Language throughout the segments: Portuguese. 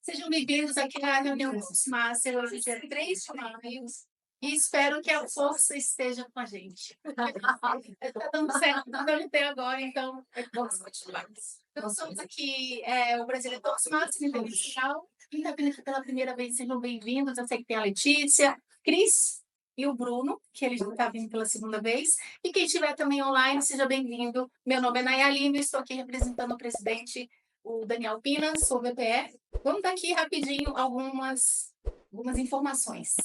Sejam bem-vindos aqui à reunião dos Master, hoje, dia 3 de maio, e espero que a força esteja com a gente. Está dando certo, está dando até agora, então vamos continuar. Então, somos aqui o Brasileiro Toastmaster Internacional, e pela primeira vez, sejam bem-vindos. Eu sei que tem a Letícia, Cris e o Bruno, que ele já está vindo pela segunda vez, e quem estiver também online, seja bem-vindo. Meu nome é Nayalina e estou aqui representando o presidente, o Daniel Pinas, sou VPE. Vamos dar aqui rapidinho algumas informações.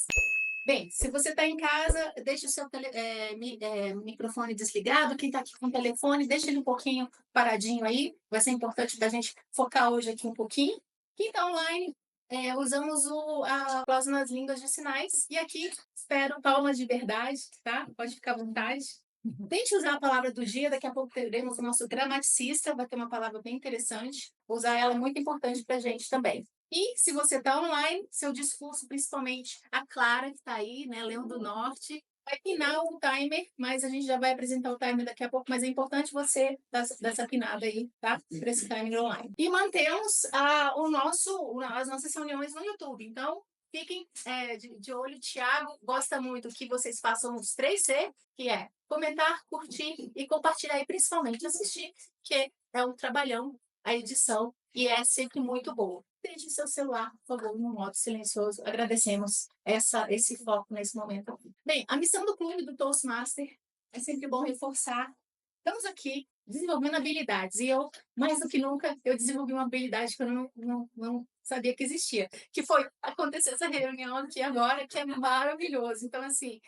Bem, se você está em casa, deixe o seu microfone desligado. Quem está aqui com o telefone, deixe ele um pouquinho paradinho aí. Vai ser importante da gente focar hoje aqui um pouquinho. Quem está online, usamos a aplauso nas línguas de sinais. E aqui, espero palmas de verdade, tá? Pode ficar à vontade. Tente usar a palavra do dia, daqui a pouco teremos o nosso gramaticista, vai ter uma palavra bem interessante. Usar ela é muito importante para a gente também. E se você está online, seu discurso, principalmente a Clara, que está aí, né, Leão do Norte, vai pinar o timer, mas a gente já vai apresentar o timer daqui a pouco, mas é importante você dar essa pinada aí, tá? Para esse timer online. E mantemos as nossas reuniões no YouTube. Então, fiquem de olho. O Thiago gosta muito que vocês façam os 3C, que é comentar, curtir e compartilhar, e principalmente assistir, que é um trabalhão, a edição, e é sempre muito boa. Deixe seu celular, por favor, no modo silencioso. Agradecemos esse foco nesse momento. Bem, a missão do clube do Toastmaster é sempre bom reforçar. Estamos aqui desenvolvendo habilidades, e eu, mais do que nunca, eu desenvolvi uma habilidade que eu não sabia que existia, que foi acontecer essa reunião aqui agora, que é maravilhoso. Então, assim,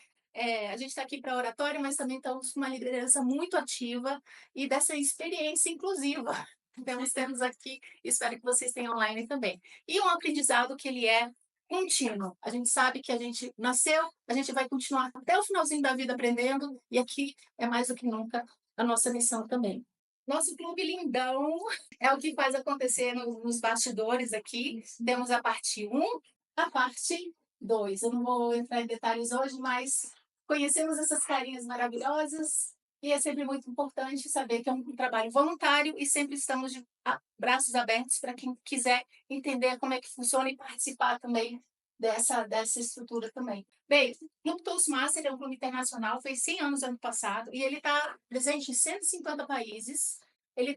a gente está aqui para oratória, mas também estamos com uma liderança muito ativa e dessa experiência inclusiva. Então, temos aqui, espero que vocês tenham online também. E um aprendizado que ele é contínuo. A gente sabe que a gente nasceu, a gente vai continuar até o finalzinho da vida aprendendo, e aqui é mais do que nunca a nossa missão também. Nosso clube lindão é o que faz acontecer nos bastidores aqui. Temos a parte 1, a parte 2. Eu não vou entrar em detalhes hoje, mas conhecemos essas carinhas maravilhosas, e é sempre muito importante saber que é um trabalho voluntário e sempre estamos de braços abertos para quem quiser entender como é que funciona e participar também dessa estrutura também. Bem, o Clube Toastmaster é um clube internacional, fez 100 anos ano passado, e ele está presente em 150 países. Ele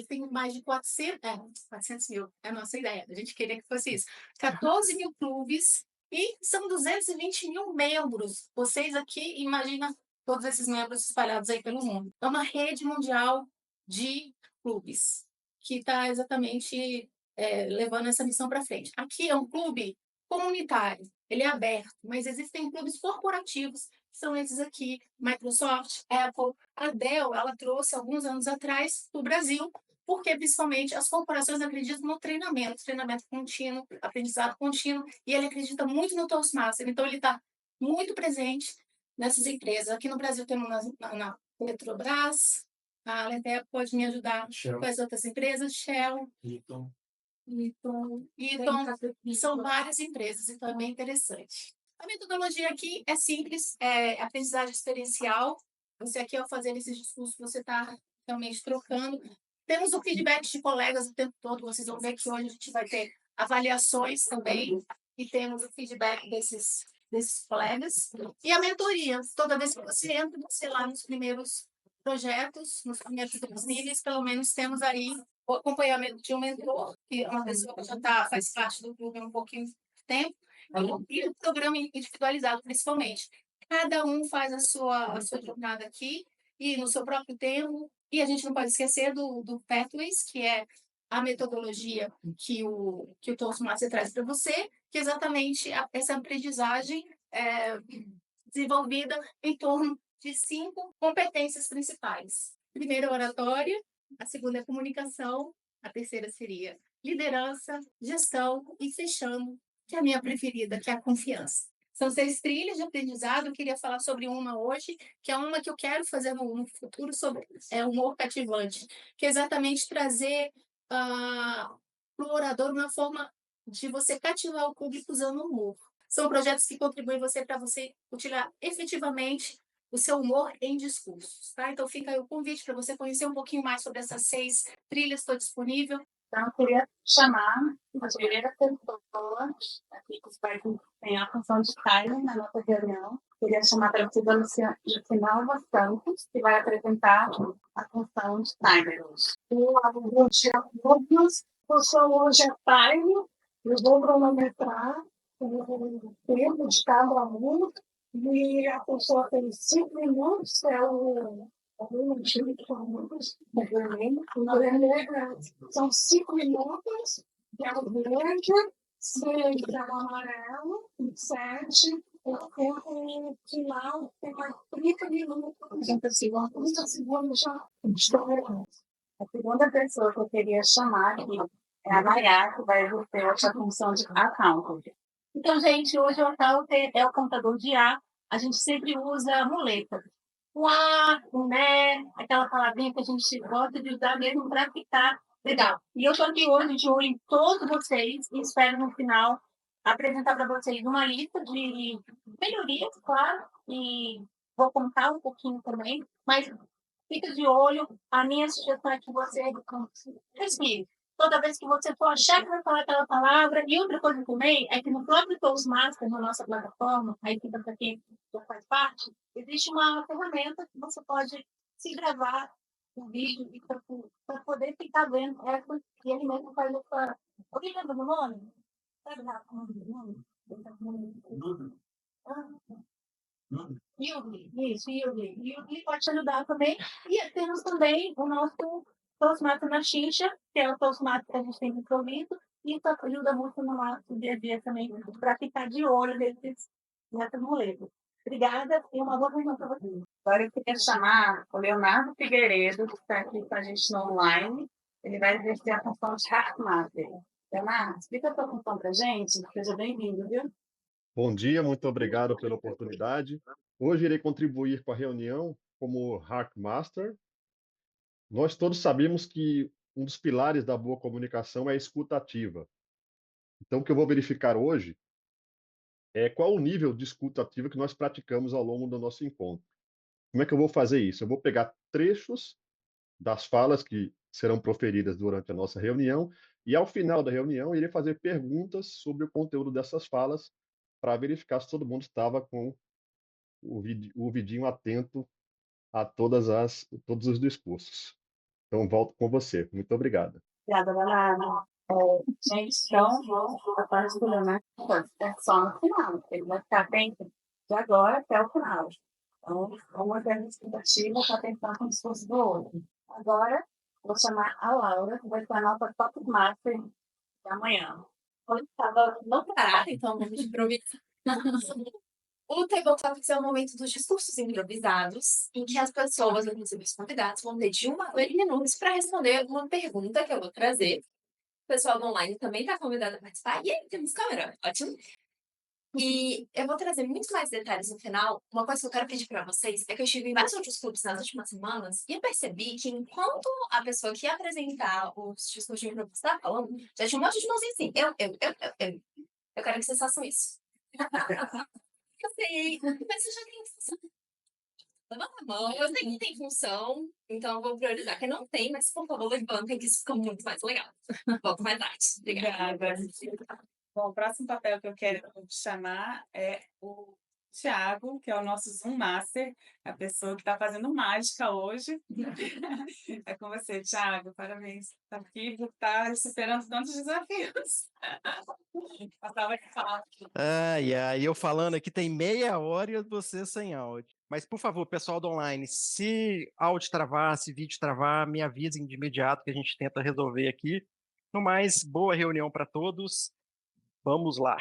tem mais de 400 mil, é a nossa ideia, a gente queria que fosse isso. 14 mil clubes, e são 220 mil membros. Vocês aqui, imaginam todos esses membros espalhados aí pelo mundo. É uma rede mundial de clubes que está exatamente levando essa missão para frente. Aqui é um clube comunitário, ele é aberto, mas existem clubes corporativos, que são esses aqui, Microsoft, Apple. A Dell, ela trouxe alguns anos atrás para o Brasil, porque principalmente as corporações acreditam no treinamento contínuo, aprendizado contínuo, e ele acredita muito no Toastmaster, então ele está muito presente nessas empresas. Aqui no Brasil temos na Petrobras, a Aleteia pode me ajudar Shell. com as outras empresas, Shell, Eaton, são várias empresas, então é bem interessante. A metodologia aqui é simples, é aprendizagem experiencial. Você aqui, ao fazer esse discurso, você está realmente trocando. Temos o feedback de colegas o tempo todo, vocês vão ver que hoje a gente vai ter avaliações também, e temos o feedback desses colegas. E a mentoria, toda vez que você entra, você lá nos primeiros projetos, nos primeiros níveis, pelo menos temos aí o acompanhamento de um mentor, que é uma pessoa que já faz parte do clube há um pouquinho de tempo, e o programa individualizado, principalmente. Cada um faz a sua jornada aqui, e no seu próprio tempo, e a gente não pode esquecer do Pathways, que é a metodologia que o Toastmaster traz para você, que é exatamente essa aprendizagem desenvolvida em torno de 5 competências principais. Primeiro, oratória, a segunda é comunicação, a terceira seria liderança, gestão e, fechando, que é a minha preferida, que é a confiança. São 6 trilhas de aprendizado. Eu queria falar sobre uma hoje, que é uma que eu quero fazer no futuro, sobre humor cativante, que é exatamente trazer para o orador uma forma de você cativar o público usando humor. São projetos que contribuem para você utilizar efetivamente o seu humor em discursos, tá? Então fica aí o convite para você conhecer um pouquinho mais sobre essas 6 trilhas. Estou disponível. Então, eu queria chamar a primeira pessoa aqui que vai tem a função de timer na nossa reunião. Queria chamar para vocês a Lucinalva Santos, que vai apresentar a função de timer hoje. Eu chamo todos, eu sou hoje a timer, eu vou cronometrar o tempo de cada aluno, e a pessoa tem 5 minutos, é o são 5 minutos, que é o verde, 6 é o amarelo, 7 é o tempo final, tem mais 30 minutos. 30 segundos já estou errando. A segunda pessoa que eu queria chamar aqui é a Nayá, que vai exercer essa função de accountant. Então, gente, hoje o account é o contador de A. A gente sempre usa a muleta. O A, o né, aquela palavrinha que a gente gosta de usar mesmo para ficar legal. E eu estou aqui hoje de olho em todos vocês e espero no final apresentar para vocês uma lista de melhorias, claro, e vou contar um pouquinho também, mas fica de olho. A minha sugestão é que você respire. Toda vez que você for achar que vai falar aquela palavra. E outra coisa também é que no próprio Toastmaster, na nossa plataforma, aí fica para quem já faz parte, existe uma ferramenta que você pode se gravar um vídeo e para poder ficar vendo essa, e ele mesmo faz essa. Alguém lembra do nome? Sabe lá o nome? Yugli, isso, Yugli. Yugli pode te ajudar também. E temos também o nosso Toastmaster na Xixa, que é o Toastmaster que a gente tem desenvolvido, e isso ajuda muito no nosso dia a dia também, para ficar de olho nessas muletas. Obrigada e uma boa reunião para vocês. Agora eu queria chamar o Leonardo Figueiredo, que está aqui com a gente no online. Ele vai exercer a função de Heartmaster. Leonardo, explica a tua função para a gente. Seja bem-vindo, viu? Bom dia, muito obrigado pela oportunidade. Hoje irei contribuir com a reunião como Hackmaster. Nós todos sabemos que um dos pilares da boa comunicação é a escuta ativa. Então, o que eu vou verificar hoje é qual o nível de escuta ativa que nós praticamos ao longo do nosso encontro. Como é que eu vou fazer isso? Eu vou pegar trechos das falas que serão proferidas durante a nossa reunião e, ao final da reunião, irei fazer perguntas sobre o conteúdo dessas falas para verificar se todo mundo estava com o vidinho atento a todos os discursos. Então, volto com você. Muito obrigado. Obrigada, Leonardo. Gente, então, vou para o Leonardo. É só no final, ele vai ficar atento de agora até o final. Então, uma das expectativas está tentando com o discurso do outro. Agora, vou chamar a Laura, que vai ser a nossa Top Master de amanhã. Hoje estava não parada, então vamos improvisar. O tabletop é o momento dos discursos improvisados, em que as pessoas, inclusive os convidados, vão ter de 1 a 2 minutos para responder uma pergunta que eu vou trazer. O pessoal do online também está convidado a participar. E aí, temos câmera, ótimo. E eu vou trazer muito mais detalhes no final. Uma coisa que eu quero pedir para vocês é que eu estive em vários outros clubes nas últimas semanas e eu percebi que enquanto a pessoa que ia apresentar os discursos de improviso estava falando, já tinha um monte de mãozinha assim. Eu. Eu quero que vocês façam isso. Eu sei, mas você já tem função. Levanta a mão, eu sei que tem função, então eu vou priorizar quem não tem, mas por favor, levantem, que isso fica muito mais legal. Volto mais tarde. Obrigada. Bom, o próximo papel que eu quero chamar é o Thiago, que é o nosso Zoom Master, a pessoa que está fazendo mágica hoje. É com você, Thiago, parabéns. Está aqui, está superando tantos desafios. Passava aqui falar. Ai, eu falando aqui tem meia hora e você sem áudio. Mas, por favor, pessoal do online, se áudio travar, se vídeo travar, me avisem de imediato que a gente tenta resolver aqui. No mais, boa reunião para todos. Vamos lá.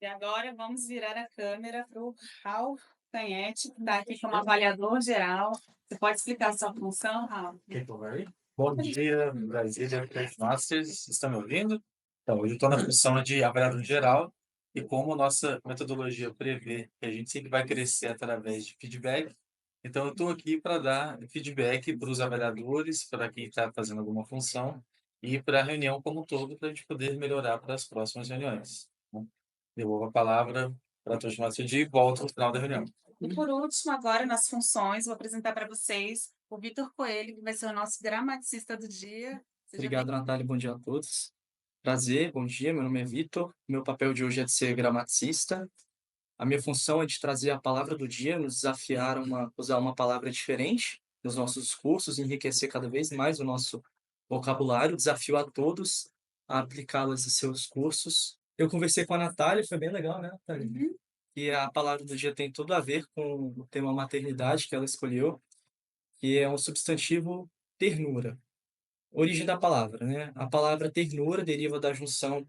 E agora vamos virar a câmera para o Raul Canhete, que está aqui como avaliador geral. Você pode explicar a sua função, Raul? Bom dia, Brasília, Masters, estão me ouvindo? Então, hoje eu estou na função de avaliador geral e como nossa metodologia prevê que a gente sempre vai crescer através de feedback, então eu estou aqui para dar feedback para os avaliadores, para quem está fazendo alguma função e para a reunião como um todo, para a gente poder melhorar para as próximas reuniões. Devolvo a palavra para a Toastmaster e volto no final da reunião. E por último, agora nas funções, vou apresentar para vocês o Vitor Coelho, que vai ser o nosso gramaticista do dia. Seja Obrigado, Natália. Bom dia a todos. Prazer, bom dia. Meu nome é Vitor. Meu papel de hoje é de ser gramaticista. A minha função é de trazer a palavra do dia, nos desafiar a usar uma palavra diferente nos nossos cursos, enriquecer cada vez mais o nosso vocabulário. Desafio a todos a aplicá-las em seus cursos. Eu conversei com a Natália, foi bem legal, né, Natália? Uhum. E a palavra do dia tem tudo a ver com o tema maternidade que ela escolheu, que é um substantivo ternura. Origem da palavra, né? A palavra ternura deriva da junção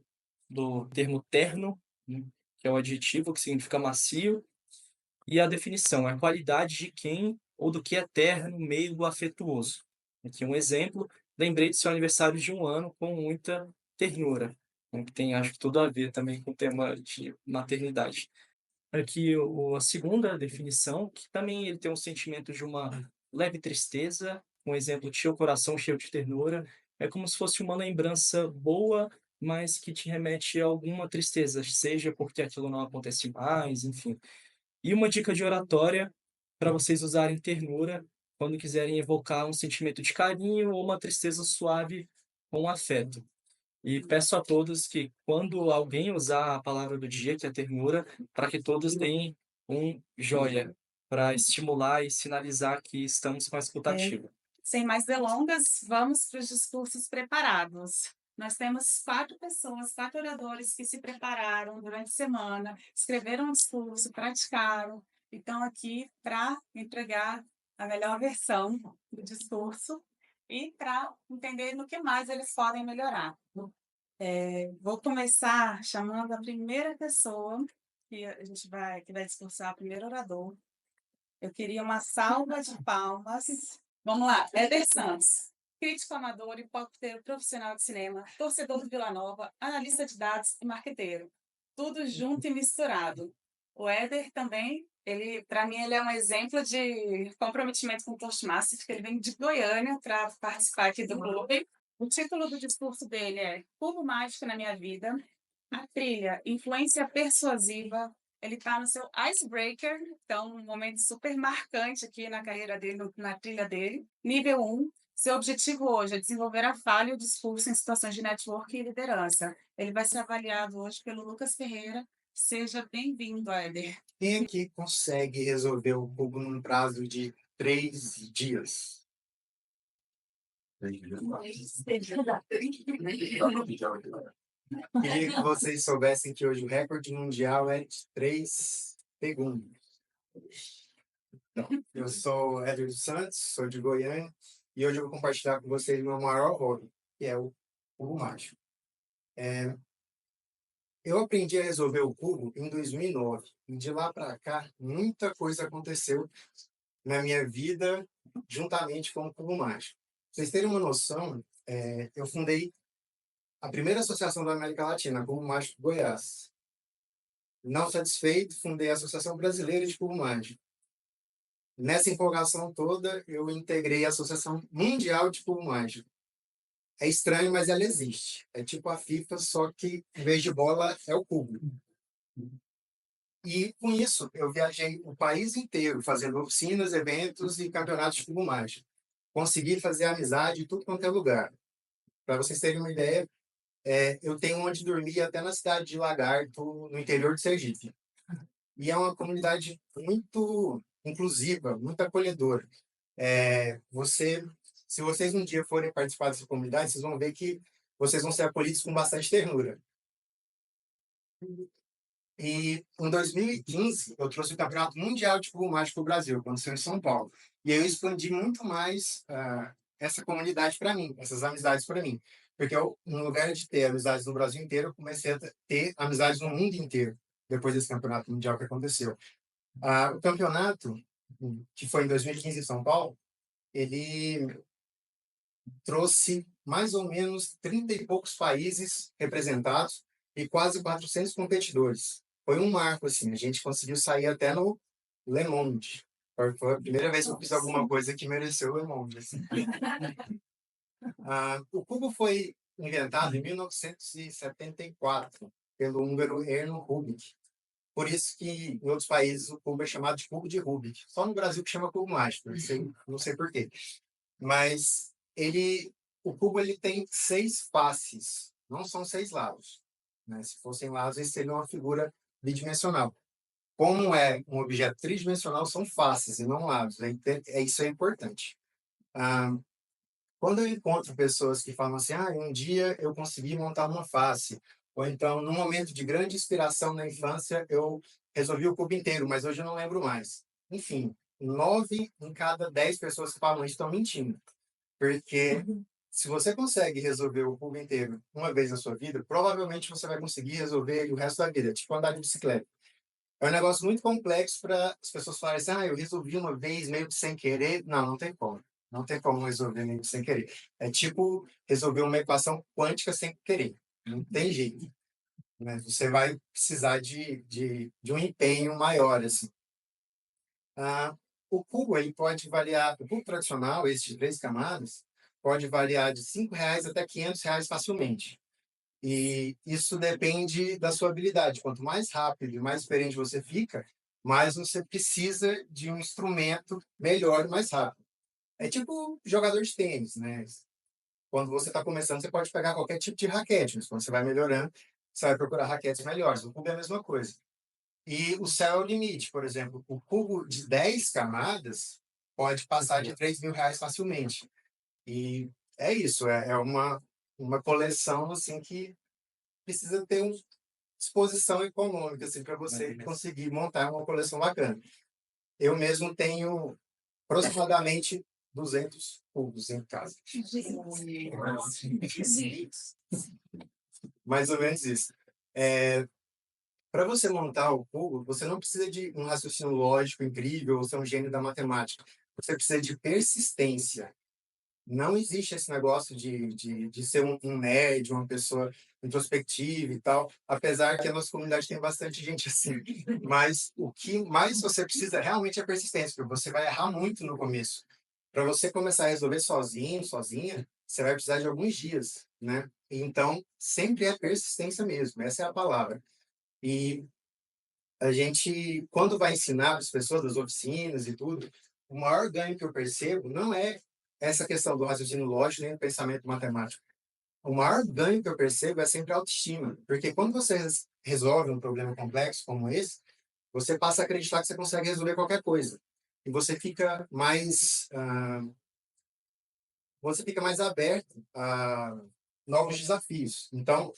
do termo terno, né, que é o adjetivo que significa macio, e a definição é a qualidade de quem ou do que é terno, meigo, afetuoso. Aqui um exemplo, lembrei do seu aniversário de 1 ano com muita ternura, né, que tem, acho que, tudo a ver também com o tema de maternidade. Aqui a segunda definição, que também ele tem um sentimento de uma leve tristeza, um exemplo, tinha o coração cheio de ternura, é como se fosse uma lembrança boa, mas que te remete a alguma tristeza, seja porque aquilo não acontece mais, enfim. E uma dica de oratória para vocês usarem ternura quando quiserem evocar um sentimento de carinho ou uma tristeza suave com afeto. E peço a todos que, quando alguém usar a palavra do dia, que é ternura, para que todos deem um joia, para estimular e sinalizar que estamos com a escutativa. Sem mais delongas, vamos para os discursos preparados. Nós temos 4 pessoas, 4 oradores que se prepararam durante a semana, escreveram um discurso, praticaram, e estão aqui para entregar a melhor versão do discurso e para entender no que mais eles podem melhorar. Vou começar chamando a primeira pessoa que vai discursar, o primeiro orador. Eu queria uma salva de palmas. Vamos lá, Éder Santos, crítico amador e palpiteiro profissional de cinema, torcedor do Vila Nova, analista de dados e marqueteiro. Tudo junto e misturado. O Éder também, para mim, ele é um exemplo de comprometimento com o Toastmasters, porque ele vem de Goiânia para participar aqui do clube. O título do discurso dele é Cubo Mágico na Minha Vida. A trilha, Influência Persuasiva. Ele está no seu Icebreaker, então um momento super marcante aqui na carreira dele, na trilha dele. Nível 1, seu objetivo hoje é desenvolver a fala e o discurso em situações de network e liderança. Ele vai ser avaliado hoje pelo Lucas Ferreira. Seja bem-vindo, Éder. Quem aqui consegue resolver o cubo num prazo de 3 dias? Queria que vocês soubessem que hoje o recorde mundial é de 3 segundos. Então, eu sou Éder dos Santos, sou de Goiânia, e hoje eu vou compartilhar com vocês meu maior hobby, que é o cubo mágico. Eu aprendi a resolver o cubo em 2009, e de lá para cá, muita coisa aconteceu na minha vida juntamente com o cubo mágico. Pra vocês terem uma noção, eu fundei a primeira associação da América Latina, Cubo Mágico Goiás. Não satisfeito, fundei a Associação Brasileira de Cubo Mágico. Nessa empolgação toda, eu integrei a Associação Mundial de Cubo Mágico. É estranho, mas ela existe. É tipo a FIFA, só que em vez de bola é o cubo. E com isso, eu viajei o país inteiro, fazendo oficinas, eventos e campeonatos de cubo mágico. Consegui fazer amizade em tudo quanto é lugar. Para vocês terem uma ideia, eu tenho onde dormir até na cidade de Lagarto, no interior de Sergipe. E é uma comunidade muito inclusiva, muito acolhedora. Se vocês um dia forem participar dessa comunidade, vocês vão ver que vocês vão ser acolhidos com bastante ternura. E em 2015, eu trouxe o Campeonato Mundial de Cubo Mágico para o Brasil, aconteceu em São Paulo. E aí eu expandi muito mais essa comunidade para mim, essas amizades para mim. Porque no lugar de ter amizades no Brasil inteiro, eu comecei a ter amizades no mundo inteiro, depois desse Campeonato Mundial que aconteceu. O campeonato, que foi em 2015 em São Paulo, ele trouxe mais ou menos 30 e poucos países representados e quase 400 competidores. Foi um marco, assim, a gente conseguiu sair até no Le Monde. Foi a primeira vez que eu fiz alguma coisa que mereceu o Le Monde. Assim. O cubo foi inventado em 1974 pelo húngaro Erno Rubik. Por isso que em outros países o cubo é chamado de cubo de Rubik. Só no Brasil que chama cubo mágico, não sei por quê. Mas ele o cubo ele tem 6 faces, não são 6 lados, né? Se fossem lados, ele seria uma figura bidimensional. Como é um objeto tridimensional, são faces e não lados. Isso é importante. Ah, quando eu encontro pessoas que falam assim, um dia eu consegui montar uma face, ou então, num momento de grande inspiração na infância, eu resolvi o cubo inteiro, mas hoje eu não lembro mais. Enfim, 9 em cada 10 pessoas que falam isso estão mentindo. Porque se você consegue resolver o cubo inteiro uma vez na sua vida, provavelmente você vai conseguir resolver ele o resto da vida, tipo andar de bicicleta. É um negócio muito complexo para as pessoas falarem assim, eu resolvi uma vez meio que sem querer. Não, não tem como. Não tem como resolver meio que sem querer. É tipo resolver uma equação quântica sem querer. Não tem jeito, né? Você vai precisar de um empenho maior, assim. O cubo, ele pode variar, o cubo tradicional, esse de 3 camadas, pode variar de R$ 5 até R$ 500 facilmente. E isso depende da sua habilidade. Quanto mais rápido e mais experiente você fica, mais você precisa de um instrumento melhor e mais rápido. É tipo jogador de tênis, né? Quando você está começando, você pode pegar qualquer tipo de raquete, mas quando você vai melhorando, você vai procurar raquetes melhores. O cubo é a mesma coisa. E o céu é o limite. Por exemplo, o cubo de 10 camadas pode passar de R$ 3.000 facilmente. E é isso, é uma coleção assim que precisa ter uma disposição econômica assim, para você conseguir montar uma coleção bacana. Eu mesmo tenho aproximadamente 200 cubos em casa. Mais ou menos isso. Para você montar o cubo, você não precisa de um raciocínio lógico incrível ou ser um gênio da matemática. Você precisa de persistência. Não existe esse negócio de ser um nerd, uma pessoa introspectiva e tal, apesar que a nossa comunidade tem bastante gente assim. Mas o que mais você precisa realmente é persistência, porque você vai errar muito no começo. Para você começar a resolver sozinho, sozinha, você vai precisar de alguns dias, né? Então, sempre é persistência mesmo, essa é a palavra. E a gente, quando vai ensinar as pessoas das oficinas e tudo, o maior ganho que eu percebo não é essa questão do raciocínio lógico nem do pensamento matemático. O maior ganho que eu percebo é sempre a autoestima, porque quando você resolve um problema complexo como esse, você passa a acreditar que você consegue resolver qualquer coisa e você fica mais aberto a novos desafios. Então,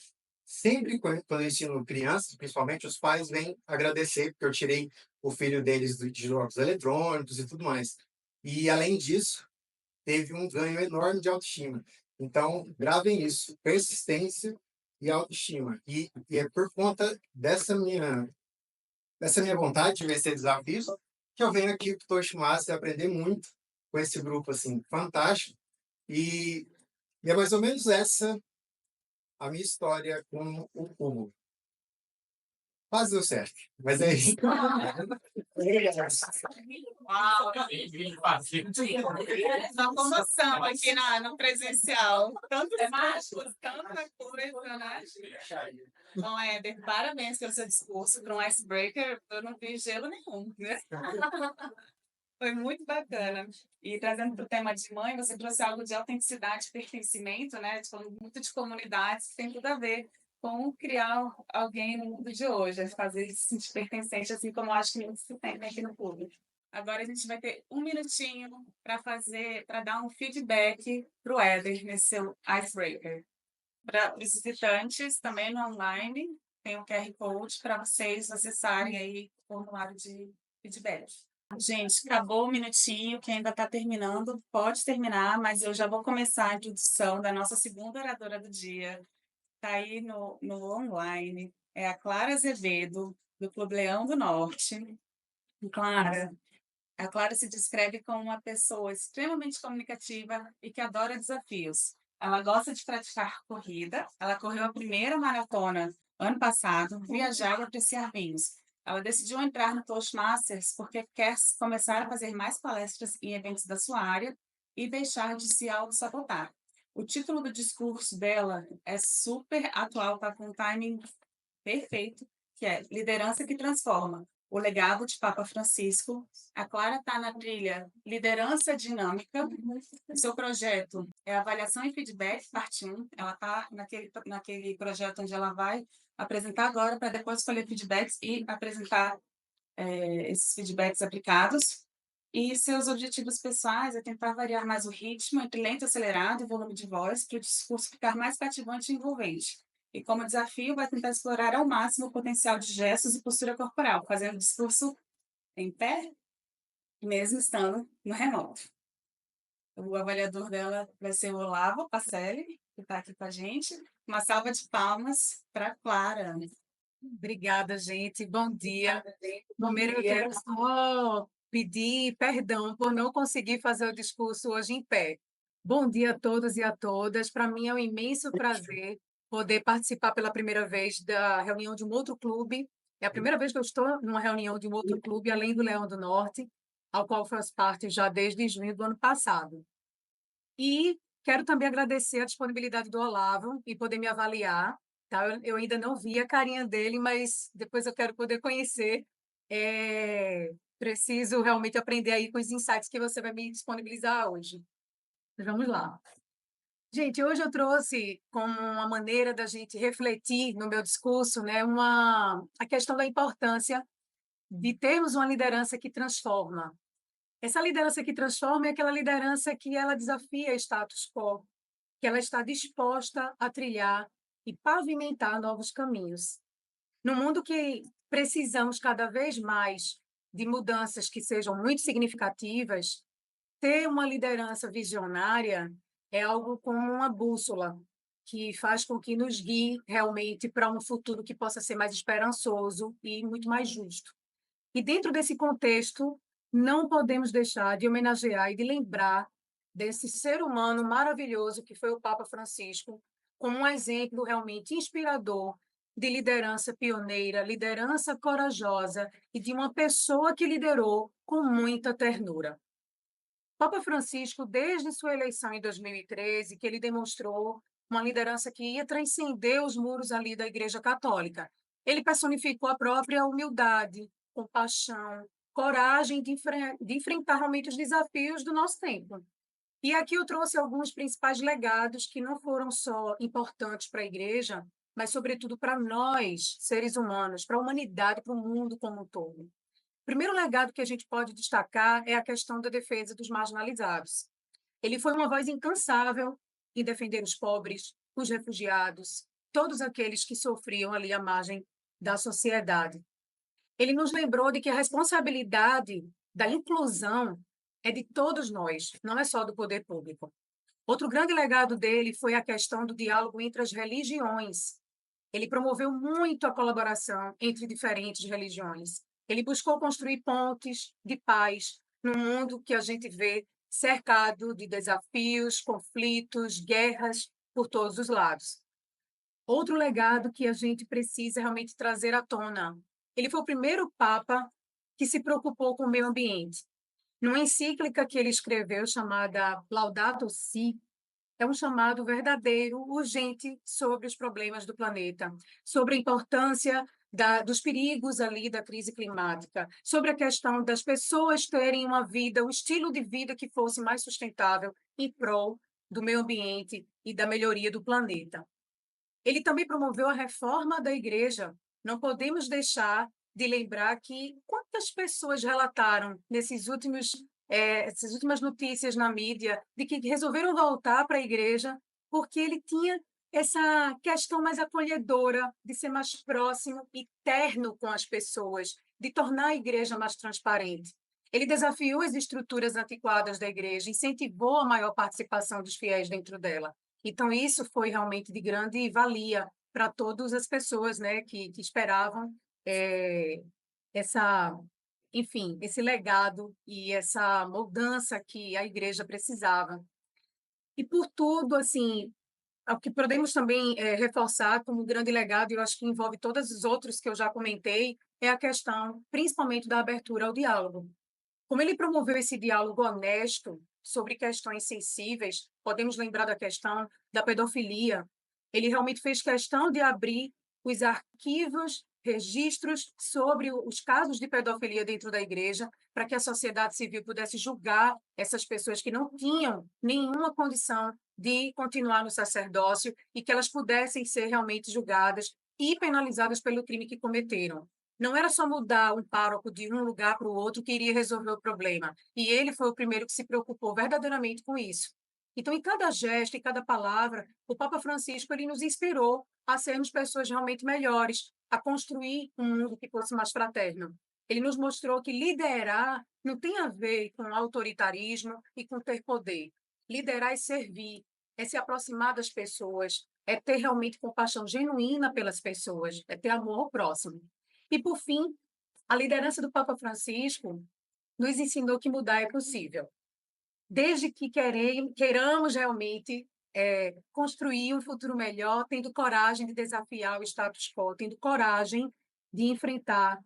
sempre quando eu ensino crianças, principalmente os pais vêm agradecer porque eu tirei o filho deles de jogos eletrônicos e tudo mais. E além disso, teve um ganho enorme de autoestima. Então, gravem isso, persistência e autoestima. E é por conta dessa minha vontade de vencer desafios que eu venho aqui para o Toastmasters aprender muito com esse grupo assim fantástico. E é mais ou menos essa a minha história com o cubo. Quase deu certo, mas é isso. Uau! Uma comoção aqui no presencial. Tantos cursos, tanta coisa, né? Então, Éder, parabéns pelo seu discurso. Para um icebreaker, eu não vi gelo nenhum, né? Foi muito bacana. E trazendo para o tema de mãe, você trouxe algo de autenticidade e pertencimento, né? Muito de comunidades, que tem tudo a ver com criar alguém no mundo de hoje, fazer se sentir pertencente, assim como eu acho que se tem aqui no público. Agora a gente vai ter um minutinho para dar um feedback para o Éder nesse seu icebreaker. Para os visitantes, também no online, tem um QR Code para vocês acessarem aí o formulário de feedback. Gente, acabou o minutinho, que ainda está terminando, pode terminar, mas eu já vou começar a introdução da nossa segunda oradora do dia. Está aí no online, é a Clara Azevedo, do Clube Leão do Norte. A Clara se descreve como uma pessoa extremamente comunicativa e que adora desafios. Ela gosta de praticar corrida, ela correu a primeira maratona ano passado, viajar e apreciar vinhos. Ela decidiu entrar no Toastmasters porque quer começar a fazer mais palestras em eventos da sua área e deixar de se auto-sabotar. O título do discurso dela é super atual, está com um timing perfeito, que é Liderança que Transforma. o legado de Papa Francisco. A Clara está na trilha Liderança Dinâmica. O seu projeto é Avaliação e Feedback, parte 1. Ela está naquele projeto onde ela vai apresentar agora, para depois escolher feedbacks e apresentar esses feedbacks aplicados. E seus objetivos pessoais é tentar variar mais o ritmo entre lento e acelerado e volume de voz para o discurso ficar mais cativante e envolvente. E como desafio, vai tentar explorar ao máximo o potencial de gestos e postura corporal, fazendo o discurso em pé, mesmo estando no remoto. O avaliador dela vai ser o Olavo Pacelli, que está aqui com a gente. Uma salva de palmas para a Clara. Obrigada, gente. Bom dia. Primeiro, eu quero só pedir perdão por não conseguir fazer o discurso hoje em pé. Bom dia a todos e a todas. Para mim é um imenso prazer poder participar pela primeira vez da reunião de um outro clube. É a primeira vez que eu estou numa reunião de um outro clube, além do Leão do Norte, ao qual faço parte já desde junho do ano passado. E quero também agradecer a disponibilidade do Olavo e poder me avaliar. Tá? Eu ainda não vi a carinha dele, mas depois eu quero poder conhecer. Preciso realmente aprender aí com os insights que você vai me disponibilizar hoje. Mas vamos lá. Gente, hoje eu trouxe como uma maneira da gente refletir no meu discurso, né, a questão da importância de termos uma liderança que transforma. Essa liderança que transforma é aquela liderança que ela desafia status quo, que ela está disposta a trilhar e pavimentar novos caminhos. No mundo que precisamos cada vez mais de mudanças que sejam muito significativas, ter uma liderança visionária é algo como uma bússola que faz com que nos guie realmente para um futuro que possa ser mais esperançoso e muito mais justo. E dentro desse contexto, não podemos deixar de homenagear e de lembrar desse ser humano maravilhoso que foi o Papa Francisco, como um exemplo realmente inspirador de liderança pioneira, liderança corajosa e de uma pessoa que liderou com muita ternura. Papa Francisco, desde sua eleição em 2013, que ele demonstrou uma liderança que ia transcender os muros ali da Igreja Católica. Ele personificou a própria humildade, compaixão, coragem de enfrentar realmente os desafios do nosso tempo. E aqui eu trouxe alguns principais legados que não foram só importantes para a Igreja, mas, sobretudo, para nós, seres humanos, para a humanidade, para o mundo como um todo. O primeiro legado que a gente pode destacar é a questão da defesa dos marginalizados. Ele foi uma voz incansável em defender os pobres, os refugiados, todos aqueles que sofriam ali à margem da sociedade. Ele nos lembrou de que a responsabilidade da inclusão é de todos nós, não é só do poder público. Outro grande legado dele foi a questão do diálogo entre as religiões. Ele promoveu muito a colaboração entre diferentes religiões. Ele buscou construir pontes de paz num mundo que a gente vê cercado de desafios, conflitos, guerras por todos os lados. Outro legado que a gente precisa realmente trazer à tona. Ele foi o primeiro Papa que se preocupou com o meio ambiente. Numa encíclica que ele escreveu, chamada Laudato Si', é um chamado verdadeiro, urgente, sobre os problemas do planeta, sobre a importância dos perigos ali da crise climática, sobre a questão das pessoas terem uma vida, um estilo de vida que fosse mais sustentável em prol do meio ambiente e da melhoria do planeta. Ele também promoveu a reforma da Igreja. Não podemos deixar de lembrar que quantas pessoas relataram essas últimas notícias na mídia de que resolveram voltar para a Igreja porque ele tinha essa questão mais acolhedora de ser mais próximo e terno com as pessoas, de tornar a Igreja mais transparente. Ele desafiou as estruturas antiquadas da Igreja, incentivou a maior participação dos fiéis dentro dela. Então, isso foi realmente de grande valia para todas as pessoas, né, que esperavam esse legado e essa mudança que a Igreja precisava. E, por tudo, assim, o que podemos também reforçar como grande legado, e eu acho que envolve todos os outros que eu já comentei, é a questão, principalmente, da abertura ao diálogo. Como ele promoveu esse diálogo honesto sobre questões sensíveis, podemos lembrar da questão da pedofilia. Ele realmente fez questão de abrir os arquivos registros sobre os casos de pedofilia dentro da igreja, para que a sociedade civil pudesse julgar essas pessoas que não tinham nenhuma condição de continuar no sacerdócio e que elas pudessem ser realmente julgadas e penalizadas pelo crime que cometeram. Não era só mudar um pároco de um lugar para o outro que iria resolver o problema. E ele foi o primeiro que se preocupou verdadeiramente com isso. Então, em cada gesto, em cada palavra, o Papa Francisco ele nos inspirou a sermos pessoas realmente melhores, a construir um mundo que fosse mais fraterno. Ele nos mostrou que liderar não tem a ver com autoritarismo e com ter poder. Liderar é servir, é se aproximar das pessoas, é ter realmente compaixão genuína pelas pessoas, é ter amor ao próximo. E, por fim, a liderança do Papa Francisco nos ensinou que mudar é possível. Desde que queiramos realmente construir um futuro melhor, tendo coragem de desafiar o status quo, tendo coragem de enfrentar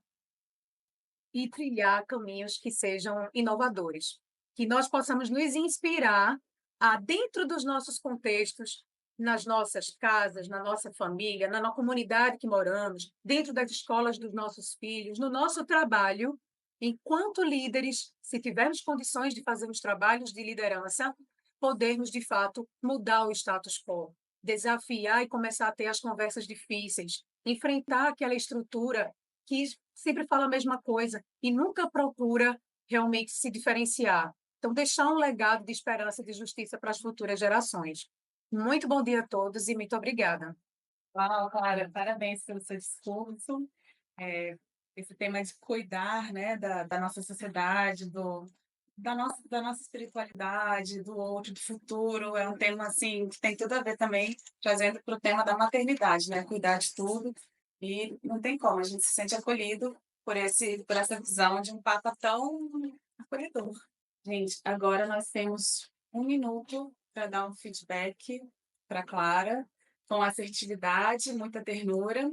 e trilhar caminhos que sejam inovadores. Que nós possamos nos inspirar a, dentro dos nossos contextos, nas nossas casas, na nossa família, na nossa comunidade que moramos, dentro das escolas dos nossos filhos, no nosso trabalho, enquanto líderes, se tivermos condições de fazermos trabalhos de liderança, podermos, de fato, mudar o status quo, desafiar e começar a ter as conversas difíceis, enfrentar aquela estrutura que sempre fala a mesma coisa e nunca procura realmente se diferenciar. Então, deixar um legado de esperança e de justiça para as futuras gerações. Muito bom dia a todos e muito obrigada. Uau, Clara, parabéns pelo seu discurso. Esse tema de cuidar, né, da nossa sociedade, da nossa espiritualidade, do outro, do futuro, é um tema assim que tem tudo a ver também, trazendo para o tema da maternidade, né, cuidar de tudo. E não tem como, a gente se sente acolhido por essa visão de um Papa tão acolhedor. Gente, agora nós temos 1 minuto para dar um feedback para Clara, com assertividade, muita ternura.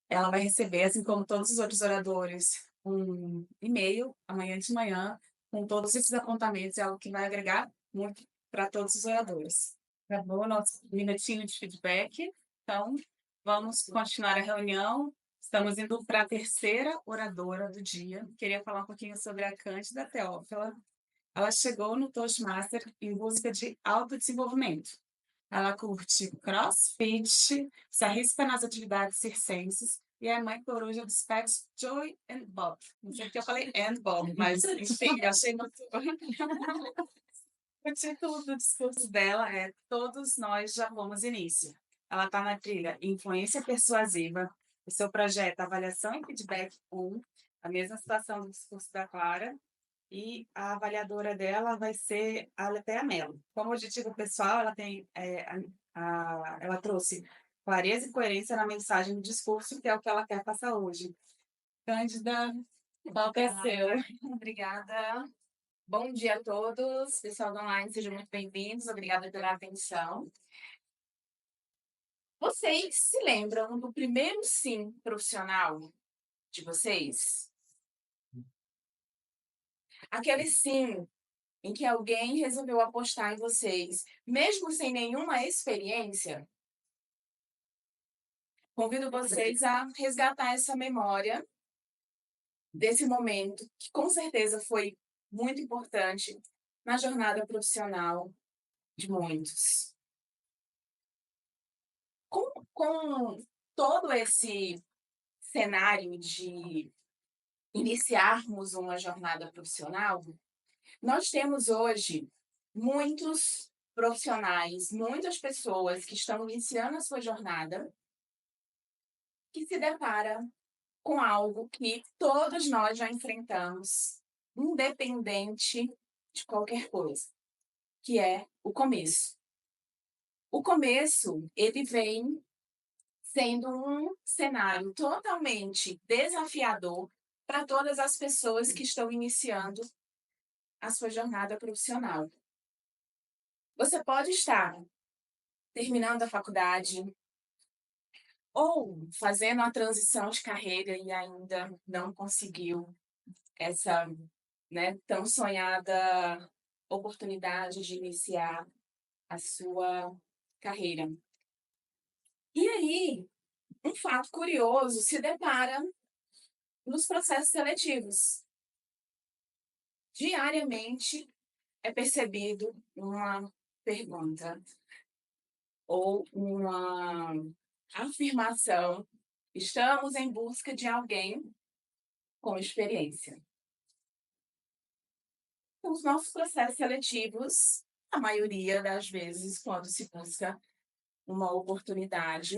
Ela vai receber, assim como todos os outros oradores, um e-mail amanhã de manhã com todos esses apontamentos, é algo que vai agregar muito para todos os oradores. Acabou nosso minutinho de feedback. Então, vamos continuar a reunião. Estamos indo para a terceira oradora do dia. Queria falar um pouquinho sobre a Cândida Teófila. Ela chegou no Toastmaster em busca de autodesenvolvimento. Ela curte crossfit, se arrisca nas atividades circenses e é mãe coruja dos pets Joy and Bob. Não sei porque eu falei and Bob, mas enfim, achei muito... O título do discurso dela é Todos Nós Já Fomos Início. Ela está na trilha Influência Persuasiva, o seu projeto Avaliação e Feedback 1, a mesma situação do discurso da Clara, e a avaliadora dela vai ser a Letéia Mello. Como objetivo pessoal, ela tem, ela trouxe clareza e coerência na mensagem do discurso, que é o que ela quer passar hoje. Cândida, o palco é seu. Obrigada. Bom dia a todos, pessoal do online, sejam muito bem-vindos, obrigada pela atenção. Vocês se lembram do primeiro sim profissional de vocês? Aquele sim em que alguém resolveu apostar em vocês, mesmo sem nenhuma experiência? Convido vocês a resgatar essa memória desse momento, que com certeza foi muito importante na jornada profissional de muitos. Com todo esse cenário de iniciarmos uma jornada profissional, nós temos hoje muitos profissionais, muitas pessoas que estão iniciando a sua jornada, que se deparam com algo que todos nós já enfrentamos, independente de qualquer coisa, que é o começo. O começo, ele vem sendo um cenário totalmente desafiador para todas as pessoas que estão iniciando a sua jornada profissional. Você pode estar terminando a faculdade ou fazendo a transição de carreira e ainda não conseguiu essa, né, tão sonhada oportunidade de iniciar a sua carreira. E aí, um fato curioso se depara nos processos seletivos. Diariamente é percebido uma pergunta ou uma afirmação: estamos em busca de alguém com experiência. Os nossos processos seletivos, a maioria das vezes, quando se busca uma oportunidade,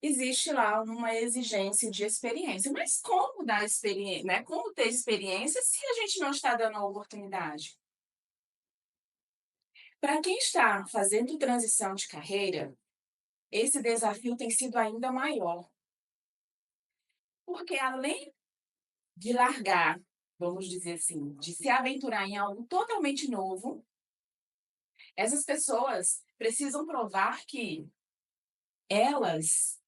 existe lá uma exigência de experiência. Mas como dar experiência, né? Como ter experiência se a gente não está dando a oportunidade? Para quem está fazendo transição de carreira, esse desafio tem sido ainda maior. Porque além de largar, vamos dizer assim, de se aventurar em algo totalmente novo, essas pessoas precisam provar que elas,